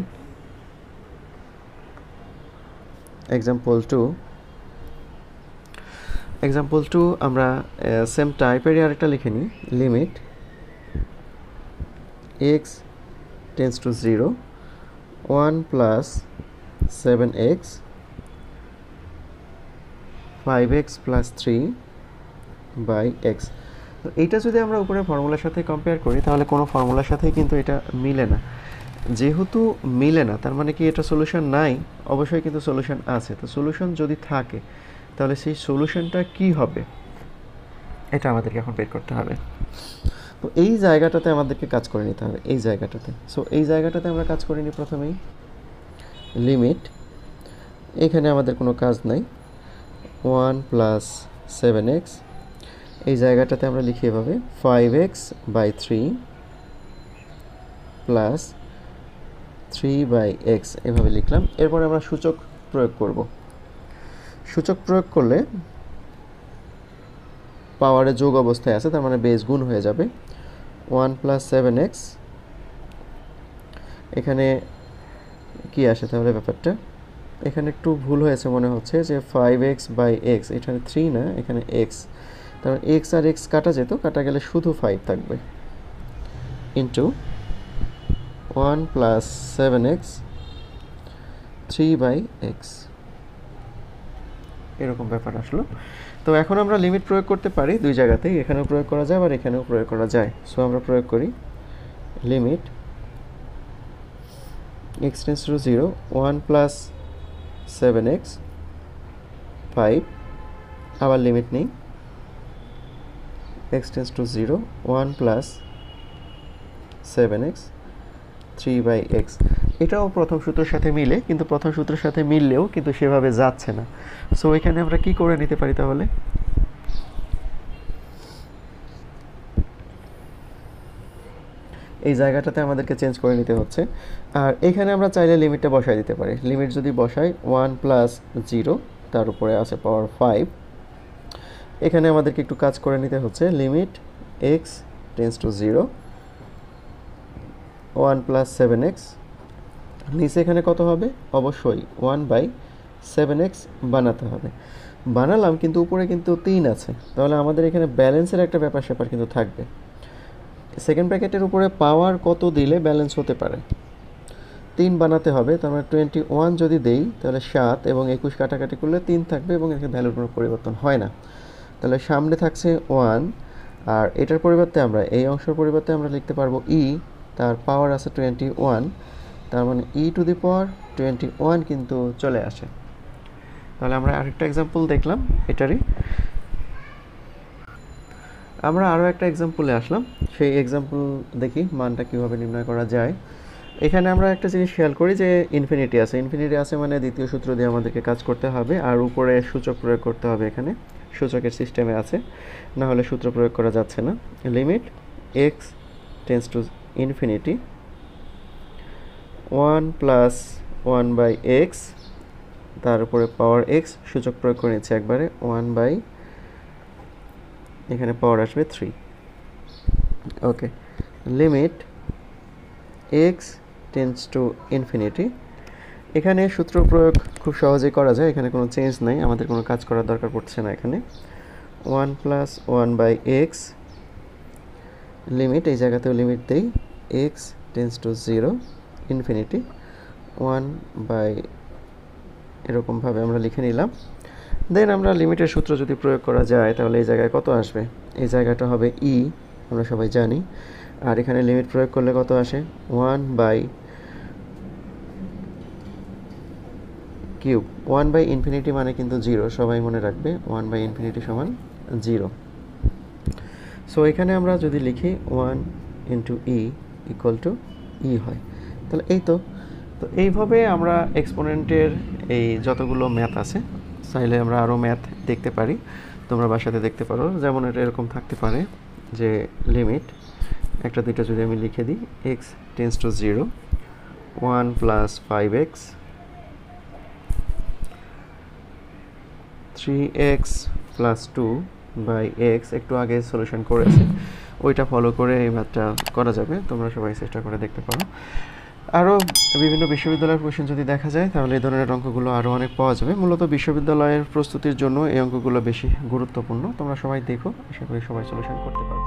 Speaker 1: এক্সাম্পল 2 আমরা সেম টাইপেরই আরেকটা লিখে নিই, limit x tends to 0 1 plus 7x 5x plus 3/x। তো এইটা যদি আমরা উপরে ফর্মুলার সাথে কম্পেয়ার করি তাহলে কোনো ফর্মুলার সাথেই কিন্তু এটা মিলে না। যেহেতু মিলে না, তার মানে কি এটা সলিউশন নাই? অবশ্যই কিন্তু সলিউশন আছে। তো সলিউশন যদি থাকে তাহলে সেই সলিউশনটা কি হবে, এটা আমাদেরকে এখন বের করতে হবে। তো এই জায়গাটাতে আমাদেরকে কাজ করে নিতে হবে, এই জায়গাটাতে। সো এই জায়গাটাতে আমরা কাজ করে নিই প্রথমেই, লিমিট, এখানে আমাদের কোনো কাজ নাই, 1 প্লাস 7x, এই জায়গাটাতে আমরা লিখি এভাবে 5x/3 প্লাস 3/x, এভাবে লিখলাম। এরপরে আমরা সূচক প্রয়োগ করব, সূচক প্রয়োগ করলে পাওয়ারে যোগ অবস্থায় আছে, তার মানে বেস গুণ হয়ে যাবে 1 + 7x। এখানে কি আসে তাহলে ব্যাপারটা? এখানে একটু ভুল হয়েছে মনে হচ্ছে, যে 5x/x, এখানে 3 না, এখানে x, তার x আর x কাটা যেত, কাটা গেলে শুধু 5 থাকবে, ইন্টু 1 + 7x 3/x, এরকম ব্যাপার আসলো। তো এখন আমরা লিমিট প্রয়োগ করতে পারি দুই জায়গাতেই, এখানেও প্রয়োগ করা যায় আবার এখানেও প্রয়োগ করা যায়। সো আমরা প্রয়োগ করি লিমিট x → 0 1 + 7x 5, আবার লিমিট নেই x → 0 1 + 7x 3/x। এটাও প্রথম সূত্রের সাথে মিলে, কিন্তু প্রথম সূত্রের সাথে মিললেও কিন্তু সেভাবে যাচ্ছে না। সো এখানে আমরা কি করে নিতে পারি তাহলে? এই জায়গাটাতে আমাদেরকে চেঞ্জ করে নিতে হচ্ছে। আর এখানে আমরা চাইলে লিমিটটা বসাই দিতে পারি। লিমিট যদি বসাই 1 + 0, তার উপরে আছে পাওয়ার 5, এখানে আমাদেরকে একটু কাজ করে নিতে হচ্ছে। লিমিট x → 0 1 + 7x, নিচে এখানে কত হবে? অবশ্যই 1/7x বানাতে হবে। বানালাম, কিন্তু উপরে কিন্তু 3 আছে, তাহলে আমাদের এখানে ব্যালেন্সের একটা ব্যাপার স্যাপার কিন্তু থাকবে। সেকেন্ড ব্র্যাকেটের উপরে পাওয়ার কত দিলে ব্যালেন্স হতে পারে? 3 বানাতে হবে, তার মানে 21 যদি দেই তাহলে 7 এবং 21 কাটাকাটি করলে 3 থাকবে এবং এখানে ভ্যালুর কোনো পরিবর্তন হয় না। তাহলে সামনে থাকছে 1, আর এটার পরিবর্তে আমরা এই অংশের পরিবর্তে আমরা লিখতে পারবো e, তার পাওয়ার আছে 21, তার মানে e⁻21 কিন্তু চলে আসে। তাহলে আমরা আরেকটা এক্সাম্পল দেখলাম এটারই। আমরা আরও একটা এক্সাম্পলে আসলাম, সেই এক্সাম্পল দেখি মানটা কীভাবে নির্ণয় করা যায়। এখানে আমরা একটা জিনিস খেয়াল করি যে ইনফিনিটি আছে, মানে দ্বিতীয় সূত্র দিয়ে আমাদেরকে কাজ করতে হবে, আর উপরে সূচক প্রয়োগ করতে হবে। এখানে সূচকের সিস্টেমে আছে, না হলে সূত্র প্রয়োগ করা যাচ্ছে না। লিমিট x → 1 + 1/x, তার উপরে পাওয়ার x, সূচক প্রয়োগ করে নিচ্ছে একবারে 1/, এখানে পাওয়ার আসবে 3। ওকে, লিমিট x → এখানে সূত্র প্রয়োগ খুব সহজেই করা যায়, এখানে কোনো চেঞ্জ নাই, আমাদের কোনো কাজ করার দরকার পড়ছে না। এখানে 1 + 1/x, লিমিট এই জায়গাতেও লিমিট দেই x → 0 ইনফিনিটি 1/, এরকমভাবে আমরা লিখে নিলাম। দেন আমরা লিমিটের সূত্র যদি প্রয়োগ করা যায় তাহলে এই জায়গায় কত আসবে? এই জায়গাটা হবে e, আমরা সবাই জানি। আর এখানে লিমিট প্রয়োগ করলে কত আসে? 1/3। 1/∞ মানে কিন্তু 0, সবাই মনে রাখবে 1/∞ = 0। সো এখানে আমরা যদি লিখি 1 × e = e হয়। তাহলে এই তো এইভাবে আমরা এক্সপোনেন্টের এই যতগুলো ম্যাথ আছে, চাইলে আমরা আরও ম্যাথ দেখতে পারি, তোমরা বাসাতে দেখতে পারো। যেমন এটা এরকম থাকতে পারে যে লিমিট একটা দুইটা যদি আমি লিখে দিই x → 0 1 + 5x 3x + 2/x, একটু আগে সলিউশন করেছি, ওইটা ফলো করে এই ম্যাথটা করা যাবে। তোমরা সবাই চেষ্টা করে দেখতে পারো। আরও বিভিন্ন বিশ্ববিদ্যালয়ের কোশ্চেন যদি দেখা যায় তাহলে এই ধরনের অঙ্কগুলো আরও অনেক পাওয়া যাবে। মূলত বিশ্ববিদ্যালয়ের প্রস্তুতির জন্য এই অঙ্কগুলো বেশি গুরুত্বপূর্ণ। তোমরা সবাই দেখো, আশা করি সবাই সলিউশন করতে পারো।